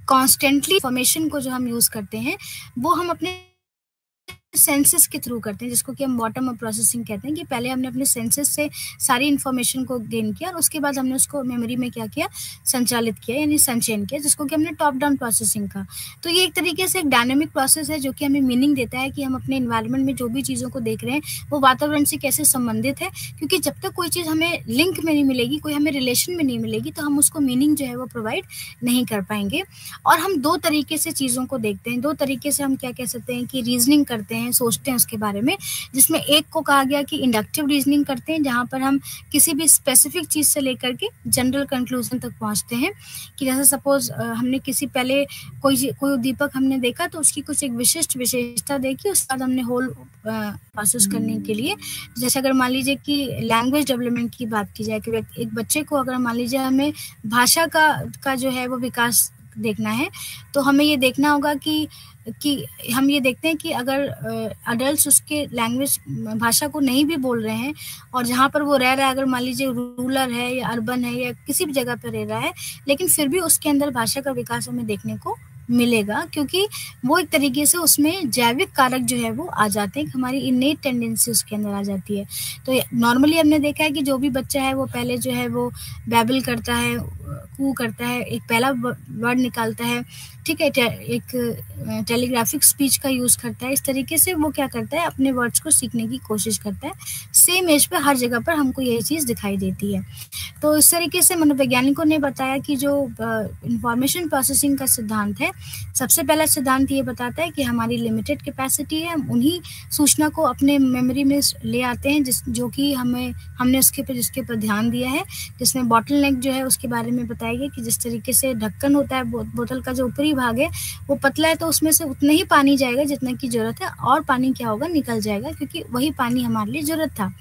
कॉन्स्टेंटली इंफॉर्मेशन को जो हम यूज़ करते हैं वो हम अपने सेंसेस के थ्रू करते हैं, जिसको कि हम बॉटम अप प्रोसेसिंग कहते हैं, कि पहले हमने अपने सेंसेस से सारी इन्फॉर्मेशन को गेन किया और उसके बाद हमने उसको मेमोरी में क्या किया, संचालित किया यानी संचयन किया, जिसको कि हमने टॉप डाउन प्रोसेसिंग का। तो ये एक तरीके से एक डायनामिक प्रोसेस है जो कि हमें मीनिंग देता है कि हम अपने इन्वायरमेंट में जो भी चीज़ों को देख रहे हैं वो वातावरण से कैसे संबंधित है, क्योंकि जब तक कोई चीज़ हमें लिंक में नहीं मिलेगी, कोई हमें रिलेशन में नहीं मिलेगी, तो हम उसको मीनिंग जो है वो प्रोवाइड नहीं कर पाएंगे। और हम दो तरीके से चीज़ों को देखते हैं, दो तरीके से हम क्या कह सकते हैं कि रीजनिंग करते हैं, सोचते हैं उसके बारे में, जिसमें एक को कहा गया कि इंडक्टिव रीजनिंग करते हैं, जहाँ पर हम किसी भी स्पेसिफिक चीज़ से लेकर के जनरल कंक्लूजन तक पहुँचते हैं, कि जैसे सपोज हमने किसी पहले कोई उद्दीपक हमने देखा तो उसकी कुछ एक विशिष्ट विशेषता देखी, उसके बाद हमने होल प्रोसेस करने के लिए, जैसे अगर मान लीजिए कि लैंग्वेज डेवलपमेंट की बात की जाए कि एक बच्चे को अगर मान लीजिए हमें भाषा का जो है वो विकास देखना है, तो हमें ये देखना होगा कि हम ये देखते हैं कि अगर अडल्ट्स उसके लैंग्वेज भाषा को नहीं भी बोल रहे हैं और जहाँ पर वो रह रहा है, अगर मान लीजिए रूरल है या अर्बन है या किसी भी जगह पर रह रहा है, लेकिन फिर भी उसके अंदर भाषा का विकास हमें देखने को मिलेगा, क्योंकि वो एक तरीके से उसमें जैविक कारक जो है वो आ जाते हैं, हमारी इनेट टेंडेंसी उसके अंदर आ जाती है। तो नॉर्मली हमने देखा है कि जो भी बच्चा है वो पहले जो है वो बैबल करता है, कू करता है, एक पहला वर्ड निकालता है, ठीक है, एक टेलीग्राफिक स्पीच का यूज़ करता है, इस तरीके से वो क्या करता है, अपने वर्ड्स को सीखने की कोशिश करता है। सेम एज पे हर जगह पर हमको यही चीज़ दिखाई देती है। तो इस तरीके से मनोवैज्ञानिकों ने बताया कि जो इंफॉर्मेशन प्रोसेसिंग का सिद्धांत है, सबसे पहला सिद्धांत ये बताता है कि हमारी लिमिटेड कैपेसिटी है, हम उन्हीं सूचना को अपने मेमोरी में ले आते हैं जो कि हमने जिसके पर ध्यान दिया है, जिसमें बॉटल नेक जो है उसके बारे में बताया गया कि जिस तरीके से ढक्कन होता है, बोतल का जो ऊपरी भाग है वो पतला है, तो उसमें से उतना ही पानी जाएगा जितना की ज़रूरत है, और पानी क्या होगा, निकल जाएगा, क्योंकि वही पानी हमारे लिए ज़रूरत था।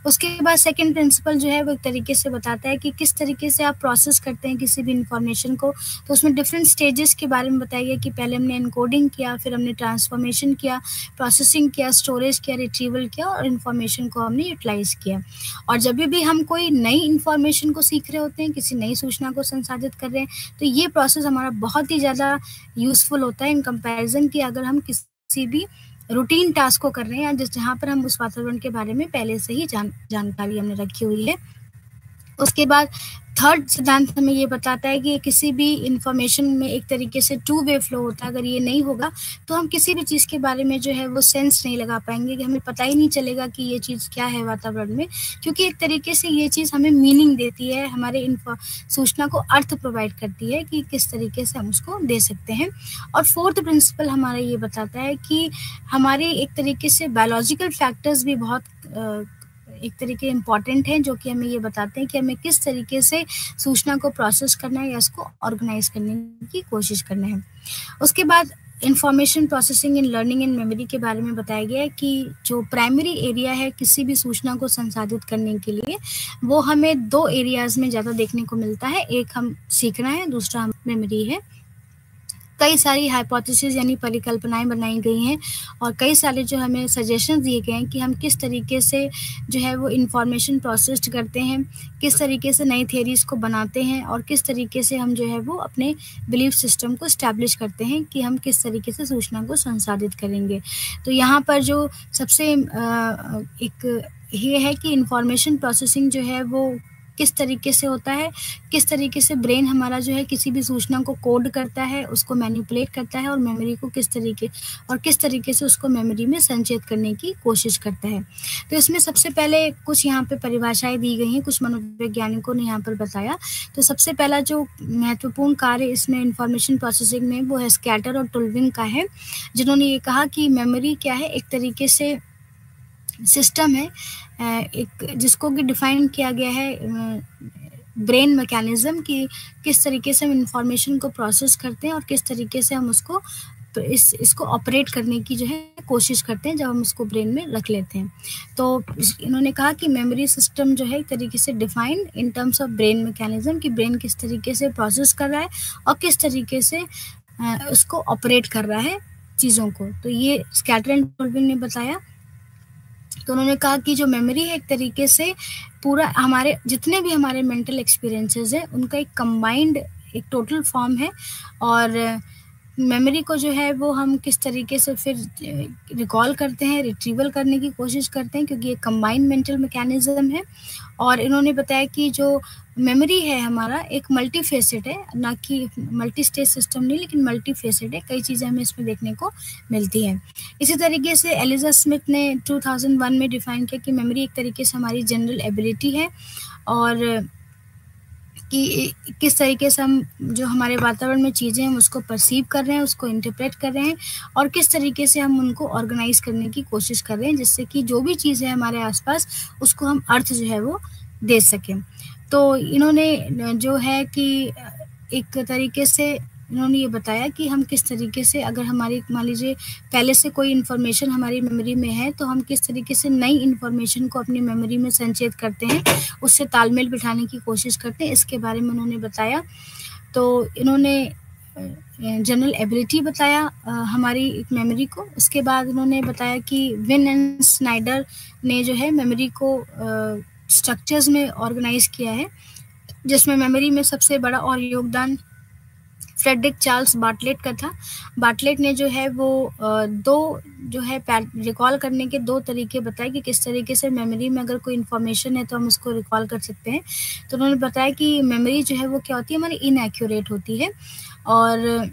उसके बाद सेकंड प्रिंसिपल जो है वो एक तरीके से बताता है कि किस तरीके से आप प्रोसेस करते हैं किसी भी इंफॉर्मेशन को, तो उसमें डिफरेंट स्टेजेस के बारे में बताया गया कि पहले हमने एनकोडिंग किया, फिर हमने ट्रांसफॉर्मेशन किया, प्रोसेसिंग किया, स्टोरेज किया, रिट्रीवल किया और इन्फॉर्मेशन को हमने यूटिलाइज किया। और जब भी हम कोई नई इन्फॉर्मेशन को सीख रहे होते हैं, किसी नई सूचना को संसाधित कर रहे हैं, तो ये प्रोसेस हमारा बहुत ही ज़्यादा यूज़फुल होता है इन कंपैरिजन कि अगर हम किसी भी रूटीन टास्क को कर रहे हैं या जहाँ पर हम उस वातावरण के बारे में पहले से ही जानकारी हमने रखी हुई है। उसके बाद थर्ड सिद्धांत हमें ये बताता है कि किसी भी इंफॉर्मेशन में एक तरीके से टू वे फ्लो होता है, अगर ये नहीं होगा तो हम किसी भी चीज़ के बारे में जो है वो सेंस नहीं लगा पाएंगे, कि हमें पता ही नहीं चलेगा कि ये चीज़ क्या है वातावरण में, क्योंकि एक तरीके से ये चीज़ हमें मीनिंग देती है, हमारे सूचना को अर्थ प्रोवाइड करती है कि किस तरीके से हम उसको दे सकते हैं। और फोर्थ प्रिंसिपल हमारा ये बताता है कि हमारे एक तरीके से बायोलॉजिकल फैक्टर्स भी बहुत एक तरीके इम्पॉर्टेंट हैं, जो कि हमें ये बताते हैं कि हमें किस तरीके से सूचना को प्रोसेस करना है या इसको ऑर्गेनाइज करने की कोशिश करना है। उसके बाद information processing in learning and memory के बारे में बताया गया है कि जो प्राइमरी एरिया है किसी भी सूचना को संसाधित करने के लिए, वो हमें 2 एरियाज़ में ज़्यादा देखने को मिलता है। एक हम सीखना है, दूसरा मेमोरी है। कई सारी हाइपोथेसिस यानी परिकल्पनाएं बनाई गई हैं और कई सारे जो हमें सजेशन दिए गए हैं कि हम किस तरीके से जो है वो इंफॉर्मेशन प्रोसेस्ड करते हैं, किस तरीके से नई थियरीज़ को बनाते हैं और किस तरीके से हम जो है वो अपने बिलीफ सिस्टम को इस्टेब्लिश करते हैं कि हम किस तरीके से सूचना को संसाधित करेंगे। तो यहाँ पर जो सबसे एक ये है कि इंफॉर्मेशन प्रोसेसिंग जो है वो किस तरीके से होता है, किस तरीके से ब्रेन हमारा जो है किसी भी सूचना को कोड करता है, उसको मैनिपुलेट करता है और मेमोरी को किस तरीके से उसको मेमोरी में संचित करने की कोशिश करता है। तो इसमें सबसे पहले कुछ यहाँ पे परिभाषाएं दी गई हैं, कुछ मनोवैज्ञानिकों ने यहाँ पर बताया। तो सबसे पहला जो महत्वपूर्ण कार्य इसमें इंफॉर्मेशन प्रोसेसिंग में वो है स्कैटर और टुल्विंग का है, जिन्होंने ये कहा कि मेमोरी क्या है, एक तरीके से सिस्टम है एक जिसको कि डिफाइन किया गया है ब्रेन मैकेनिज्म कि किस तरीके से हम इंफॉर्मेशन को प्रोसेस करते हैं और किस तरीके से हम उसको इसको ऑपरेट करने की जो है कोशिश करते हैं जब हम उसको ब्रेन में रख लेते हैं। तो इन्होंने कहा कि मेमोरी सिस्टम जो है एक तरीके से define in terms of brain mechanism कि ब्रेन किस तरीके से प्रोसेस कर रहा है और किस तरीके से उसको ऑपरेट कर रहा है चीज़ों को। तो ये स्कैटर एंड टुल्विंग ने बताया। तो उन्होंने कहा कि जो मेमोरी है एक तरीके से पूरा हमारे जितने भी हमारे मेंटल एक्सपीरियंसेस हैं उनका एक कंबाइंड एक टोटल फॉर्म है और मेमोरी को जो है वो हम किस तरीके से फिर रिकॉल करते हैं, रिट्रीवल करने की कोशिश करते हैं क्योंकि ये कंबाइंड मेंटल मैकेनिज्म है। और इन्होंने बताया कि जो मेमोरी है हमारा एक मल्टी फेसेट है, ना कि मल्टी स्टेज सिस्टम नहीं लेकिन मल्टी फेसेट है, कई चीज़ें हमें इसमें देखने को मिलती हैं। इसी तरीके से एलिजा स्मिथ ने 2001 में डिफाइन किया कि मेमोरी एक तरीके से हमारी जनरल एबिलिटी है और कि किस तरीके से हम जो हमारे वातावरण में चीज़ें हम उसको परसीव कर रहे हैं, उसको इंटरप्रेट कर रहे हैं और किस तरीके से हम उनको ऑर्गेनाइज करने की कोशिश कर रहे हैं जिससे कि जो भी चीज़ है हमारे आसपास उसको हम अर्थ जो है वो दे सकें। तो इन्होंने जो है कि एक तरीके से इन्होंने ये बताया कि हम किस तरीके से अगर हमारी मान लीजिए पहले से कोई इन्फॉर्मेशन हमारी मेमोरी में है तो हम किस तरीके से नई इन्फॉर्मेशन को अपनी मेमोरी में संचित करते हैं, उससे तालमेल बिठाने की कोशिश करते हैं, इसके बारे में उन्होंने बताया। तो इन्होंने जनरल एबिलिटी बताया हमारी एक मेमोरी को। उसके बाद उन्होंने बताया कि विन एंड स्नाइडर ने जो है मेमोरी को स्ट्रक्चर्स में ऑर्गेनाइज किया है, जिसमें मेमोरी में सबसे बड़ा और योगदान फ्रेडरिक चार्ल्स बार्टलेट का था। बार्टलेट ने जो है वो दो जो है रिकॉल करने के 2 तरीके बताए कि किस तरीके से मेमोरी में अगर कोई इन्फॉर्मेशन है तो हम उसको रिकॉल कर सकते हैं। तो उन्होंने बताया कि मेमोरी जो है वो क्या होती है, हमारी इनएक्यूरेट होती है और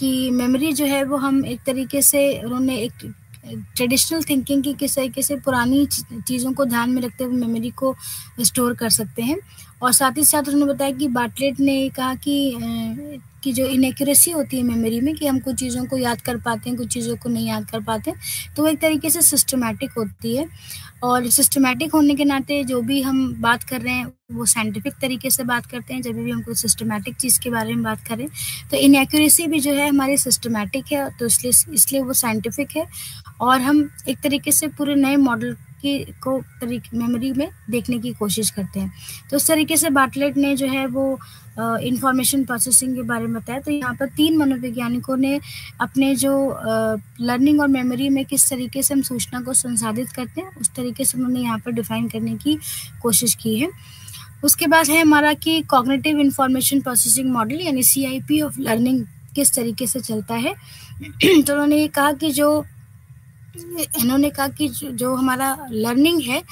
कि मेमोरी जो है वो हम एक तरीके से उन्होंने एक ट्रेडिशनल थिंकिंग की किस तरीके से पुरानी चीज़ों को ध्यान में रखते हुए मेमोरी को स्टोर कर सकते हैं। और साथ ही साथ उन्होंने बताया कि बार्टलेट ने कहा कि जो इनएक्यूरेसी होती है मेमोरी में कि हम कुछ चीज़ों को याद कर पाते हैं, कुछ चीज़ों को नहीं याद कर पाते, तो वो एक तरीके से सिस्टमैटिक होती है और सिस्टमैटिक होने के नाते जो भी हम बात कर रहे हैं वो साइंटिफिक तरीके से बात करते हैं। जब भी हम कोई सिस्टमैटिक चीज़ के बारे में बात करें तो इनएक्यूरेसी भी जो है हमारी सिस्टमैटिक है, तो इसलिए वो साइंटिफिक है और हम एक तरीके से पूरे नए मॉडल को मेमोरी में देखने की कोशिश करते हैं। तो उस तरीके से बार्टलेट ने जो है वो इंफॉर्मेशन प्रोसेसिंग के बारे में बताया। तो यहाँ पर 3 मनोवैज्ञानिकों ने अपने जो लर्निंग और मेमोरी में किस तरीके से हम सूचना को संसाधित करते हैं उस तरीके से उन्होंने यहाँ पर डिफाइन करने की कोशिश की है। उसके बाद है हमारा कि कॉग्निटिव इंफॉर्मेशन प्रोसेसिंग मॉडल यानी CIP ऑफ लर्निंग किस तरीके से चलता है। तो उन्होंने ये कहा कि जो हमारा लर्निंग है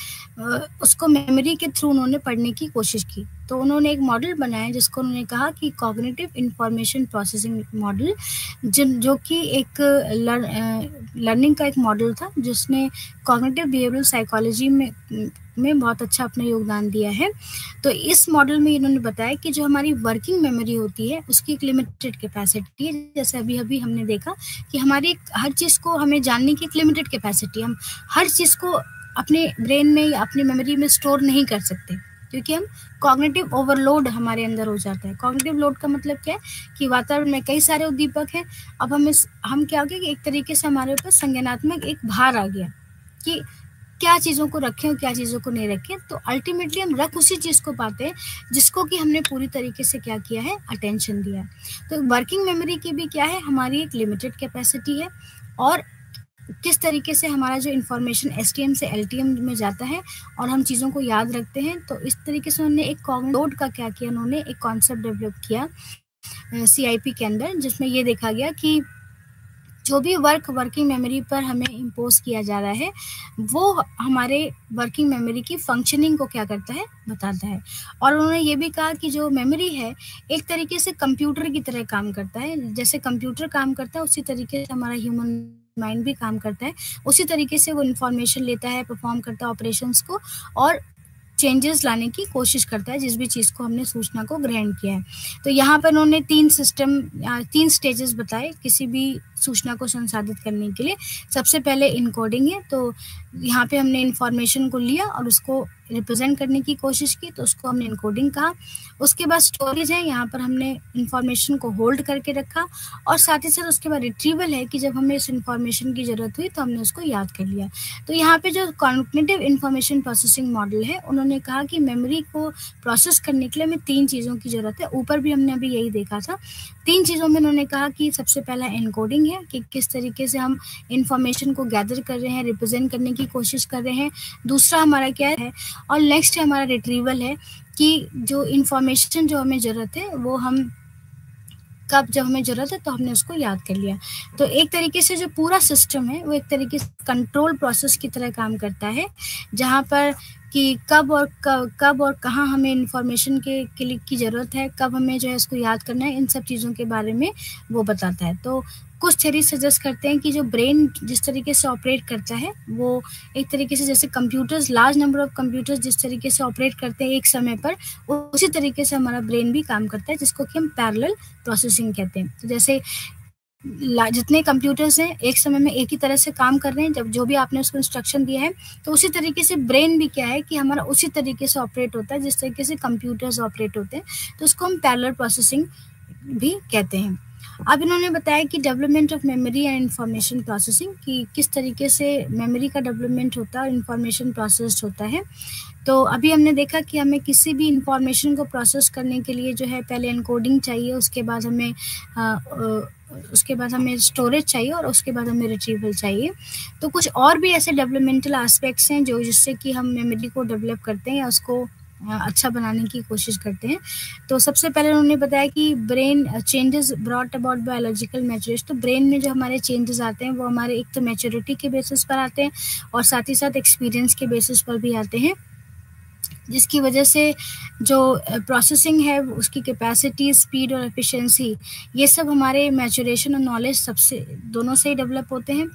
उसको मेमोरी के थ्रू उन्होंने पढ़ने की कोशिश की। तो उन्होंने एक मॉडल बनाया जिसको उन्होंने कहा कि कॉग्निटिव इंफॉर्मेशन प्रोसेसिंग मॉडल, जो कि एक लर्निंग का एक मॉडल था जिसने कॉग्निटिव बिहेवियरल साइकोलॉजी में बहुत अच्छा अपना योगदान दिया है। तो इस मॉडल में इन्होंने बताया कि जो हमारी वर्किंग मेमोरी होती है उसकी एक लिमिटेड कैपेसिटी है। जैसे अभी हमने देखा कि हमारी हर चीज़ को हमें जानने की एक लिमिटेड कैपेसिटी, हम हर चीज़ को अपने ब्रेन में या अपनी मेमोरी में स्टोर नहीं कर सकते, क्योंकि हम कॉग्निटिव ओवरलोड हमारे अंदर हो जाता है। कॉग्निटिव लोड का मतलब क्या है कि वातावरण में कई सारे उद्दीपक हैं, अब हम क्या हो गया कि एक तरीके से हमारे ऊपर संज्ञानात्मक एक भार आ गया कि क्या चीज़ों को रखें और क्या चीज़ों को नहीं रखें। तो अल्टीमेटली हम रख उसी चीज़ को पाते हैं जिसको कि हमने पूरी तरीके से क्या किया है, अटेंशन दिया है। तो वर्किंग मेमोरी की भी क्या है, हमारी एक लिमिटेड कैपेसिटी है, और किस तरीके से हमारा जो इन्फॉर्मेशन एसटीएम से एलटीएम में जाता है और हम चीज़ों को याद रखते हैं। तो इस तरीके से उन्होंने एक कॉग्निटिव लोड का क्या किया, उन्होंने एक कॉन्सेप्ट डेवलप किया सीआईपी के अंदर, जिसमें ये देखा गया कि जो भी वर्किंग मेमोरी पर हमें इम्पोज किया जा रहा है वो हमारे वर्किंग मेमोरी की फंक्शनिंग को क्या करता है, बताता है। और उन्होंने ये भी कहा कि जो मेमोरी है एक तरीके से कंप्यूटर की तरह काम करता है। जैसे कंप्यूटर काम करता है उसी तरीके से हमारा ह्यूमन माइंड भी काम करता है, उसी तरीके से वो इन्फॉर्मेशन लेता है, परफॉर्म करता है ऑपरेशंस को, और चेंजेस लाने की कोशिश करता है जिस भी चीज़ को हमने सूचना को ग्रहण किया है। तो यहाँ पर उन्होंने 3 स्टेजेस बताए किसी भी सूचना को संसाधित करने के लिए। सबसे पहले इनकोडिंग है, तो यहाँ पे हमने इन्फॉर्मेशन को लिया और उसको रिप्रेजेंट करने की कोशिश की, तो उसको हमने इनकोडिंग कहा। उसके बाद स्टोरेज है, यहाँ पर हमने इन्फॉर्मेशन को होल्ड करके रखा, और साथ ही साथ उसके बाद रिट्रीवल है कि जब हमें इस इन्फॉर्मेशन की ज़रूरत हुई तो हमने उसको याद कर लिया। तो यहाँ पे जो कॉग्निटिव इन्फॉर्मेशन प्रोसेसिंग मॉडल है, उन्होंने कहा कि मेमोरी को प्रोसेस करने के लिए हमें 3 चीज़ों की ज़रूरत है। ऊपर भी हमने अभी यही देखा था। 3 चीज़ों में उन्होंने कहा कि सबसे पहला एनकोडिंग है कि किस तरीके से हम इन्फॉर्मेशन को गैदर कर रहे हैं, रिप्रेजेंट करने की कोशिश कर रहे हैं। दूसरा हमारा क्या है, और नेक्स्ट है हमारा रिट्रीवल है कि जो इन्फॉर्मेशन जो हमें ज़रूरत है वो हम जब हमें ज़रूरत है तो हमने उसको याद कर लिया। तो एक तरीके से जो पूरा सिस्टम है वो एक तरीके से कंट्रोल प्रोसेस की तरह काम करता है, जहाँ पर कि कब और कहाँ हमें इन्फॉर्मेशन की ज़रूरत है, कब हमें जो है इसको याद करना है, इन सब चीज़ों के बारे में वो बताता है। तो कुछ थ्योरी सजेस्ट करते हैं कि जो ब्रेन जिस तरीके से ऑपरेट करता है वो एक तरीके से जैसे computers, large number of computers जिस तरीके से ऑपरेट करते हैं एक समय पर, उसी तरीके से हमारा ब्रेन भी काम करता है, जिसको कि हम पैरेलल प्रोसेसिंग कहते हैं। तो जैसे जितने कंप्यूटर्स हैं एक समय में एक ही तरह से काम कर रहे हैं, जब जो भी आपने उसको इंस्ट्रक्शन दिया है, तो उसी तरीके से ब्रेन भी क्या है कि हमारा उसी तरीके से ऑपरेट होता है जिस तरीके से कंप्यूटर्स ऑपरेट होते हैं। तो उसको हम पैरेलल प्रोसेसिंग भी कहते हैं। अब इन्होंने बताया कि development of memory and information processing, कि किस तरीके से मेमोरी का डेवलपमेंट होता है और इंफॉर्मेशन प्रोसेस होता है। तो अभी हमने देखा कि हमें किसी भी इंफॉर्मेशन को प्रोसेस करने के लिए जो है पहले एनकोडिंग चाहिए, उसके बाद हमें स्टोरेज चाहिए, और उसके बाद हमें रिट्रीवल चाहिए। तो कुछ और भी ऐसे डेवलपमेंटल एस्पेक्ट्स हैं जो जिससे कि हम मेमोरी को डेवलप करते हैं या उसको अच्छा बनाने की कोशिश करते हैं। तो सबसे पहले उन्होंने बताया कि brain changes brought about biological maturity. तो ब्रेन में जो हमारे चेंजेस आते हैं वो हमारे एक तो मैच्योरिटी के बेसिस पर आते हैं और साथ ही साथ एक्सपीरियंस के बेसिस पर भी आते हैं, जिसकी वजह से जो प्रोसेसिंग है उसकी कैपेसिटी, स्पीड और एफिशिएंसी, ये सब हमारे मैच्योरेशन और नॉलेज सबसे दोनों से ही डेवलप होते हैं।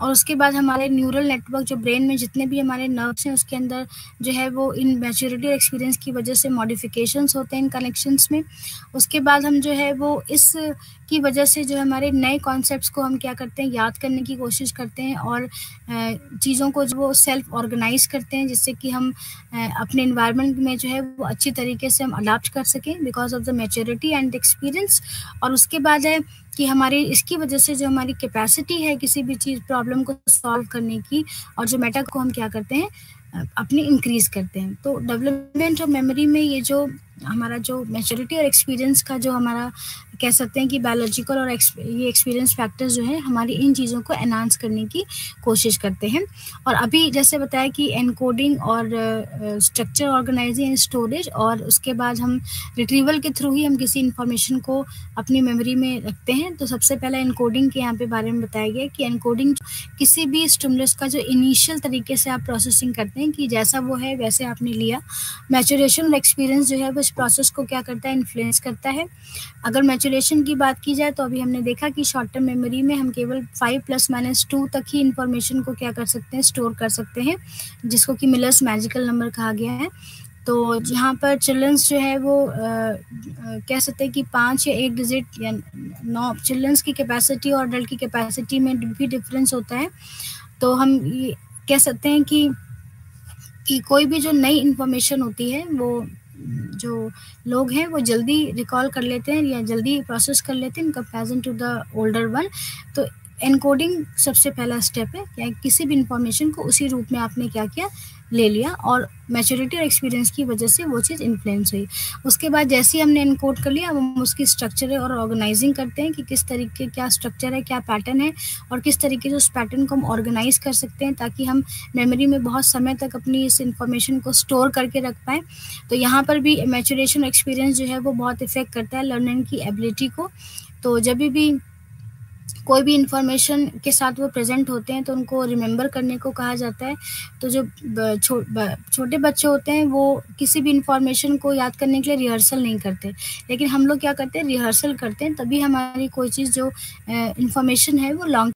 और उसके बाद हमारे न्यूरल नेटवर्क, जो ब्रेन में जितने भी हमारे नर्व्स हैं उसके अंदर जो है वो इन मैच्योरिटी और एक्सपीरियंस की वजह से मॉडिफिकेशंस होते हैं इन कनेक्शंस में। उसके बाद हम जो है वो इस की वजह से जो हमारे नए कॉन्सेप्ट्स को हम क्या करते हैं, याद करने की कोशिश करते हैं, और चीज़ों को जो वो सेल्फ ऑर्गेनाइज करते हैं, जिससे कि हम अपने इन्वायरमेंट में जो है वो अच्छी तरीके से हम अडाप्ट कर सकें because of the maturity and experience. और उसके बाद है कि हमारी इसकी वजह से जो हमारी कैपेसिटी है किसी भी चीज़ प्रॉब्लम को सॉल्व करने की, और जो मेटा को हम क्या करते हैं अपनी इंक्रीज करते हैं। तो डेवलपमेंट ऑफ मेमोरी में ये जो हमारा जो मैच्योरिटी और एक्सपीरियंस का जो हमारा कह सकते हैं कि बायोलॉजिकल और ये एक्सपीरियंस फैक्टर्स जो है हमारी इन चीज़ों को एनहांस करने की कोशिश करते हैं। और अभी जैसे बताया कि एनकोडिंग और स्ट्रक्चर ऑर्गेनाइजिंग एंड स्टोरेज, और उसके बाद हम रिट्रीवल के थ्रू ही हम किसी इंफॉर्मेशन को अपनी मेमोरी में रखते हैं। तो सबसे पहले एनकोडिंग के यहाँ पे बारे में बताया गया कि एनकोडिंग किसी भी स्टिमुलस का जो इनिशियल तरीके से आप प्रोसेसिंग करते हैं कि जैसा वो है वैसे आपने लिया। मैच्योरेशन और एक्सपीरियंस जो है वो इस प्रोसेस को क्या करता है, इन्फ्लुएंस करता है। अगर मैच्योरेशन की बात की जाए तो अभी हमने देखा कि शॉर्ट टर्म मेमोरी में हम केवल 5 + -2 तक ही इन्फॉर्मेशन को क्या कर सकते हैं, स्टोर कर सकते हैं, जिसको कि मिलर्स मैजिकल नंबर कहा गया है। तो यहाँ पर चिल्ड्रंस जो है वो कह सकते हैं कि 5 या 1 डिजिट या 9 चिल्ड्रंस की कैपेसिटी और अडल्ट की कैपेसिटी में भी डिफरेंस होता है। तो हम ये कह सकते हैं कि कि कोई भी जो नई इन्फॉर्मेशन होती है वो जो लोग हैं वो जल्दी रिकॉल कर लेते हैं या जल्दी प्रोसेस कर लेते हैं in comparison to the older one. तो एन्कोडिंग सबसे पहला स्टेप है, क्या किसी भी इन्फॉर्मेशन को उसी रूप में आपने क्या किया, ले लिया, और मैच्योरिटी और एक्सपीरियंस की वजह से वो चीज़ इन्फ्लुएंस हुई। उसके बाद जैसे ही हमने एनकोड कर लिया, अब हम उसकी स्ट्रक्चर और ऑर्गेनाइजिंग करते हैं कि किस तरीके क्या स्ट्रक्चर है, क्या पैटर्न है, और किस तरीके से उस पैटर्न को हम ऑर्गेनाइज कर सकते हैं ताकि हम मेमोरी में बहुत समय तक अपनी इस इन्फॉर्मेशन को स्टोर करके रख पाएँ। तो यहाँ पर भी मैच्योरेशन एक्सपीरियंस जो है वो बहुत इफ़ेक्ट करता है लर्निंग की एबिलिटी को। तो जब भी कोई भी इन्फॉर्मेशन के साथ वो प्रेज़ेंट होते हैं तो उनको रिमेंबर करने को कहा जाता है। तो जो छोटे बच्चे होते हैं वो किसी भी इन्फॉर्मेशन को याद करने के लिए रिहर्सल नहीं करते, लेकिन हम लोग क्या करते हैं, रिहर्सल करते हैं, तभी हमारी कोई चीज़ जो इन्फॉर्मेशन है वो लॉन्ग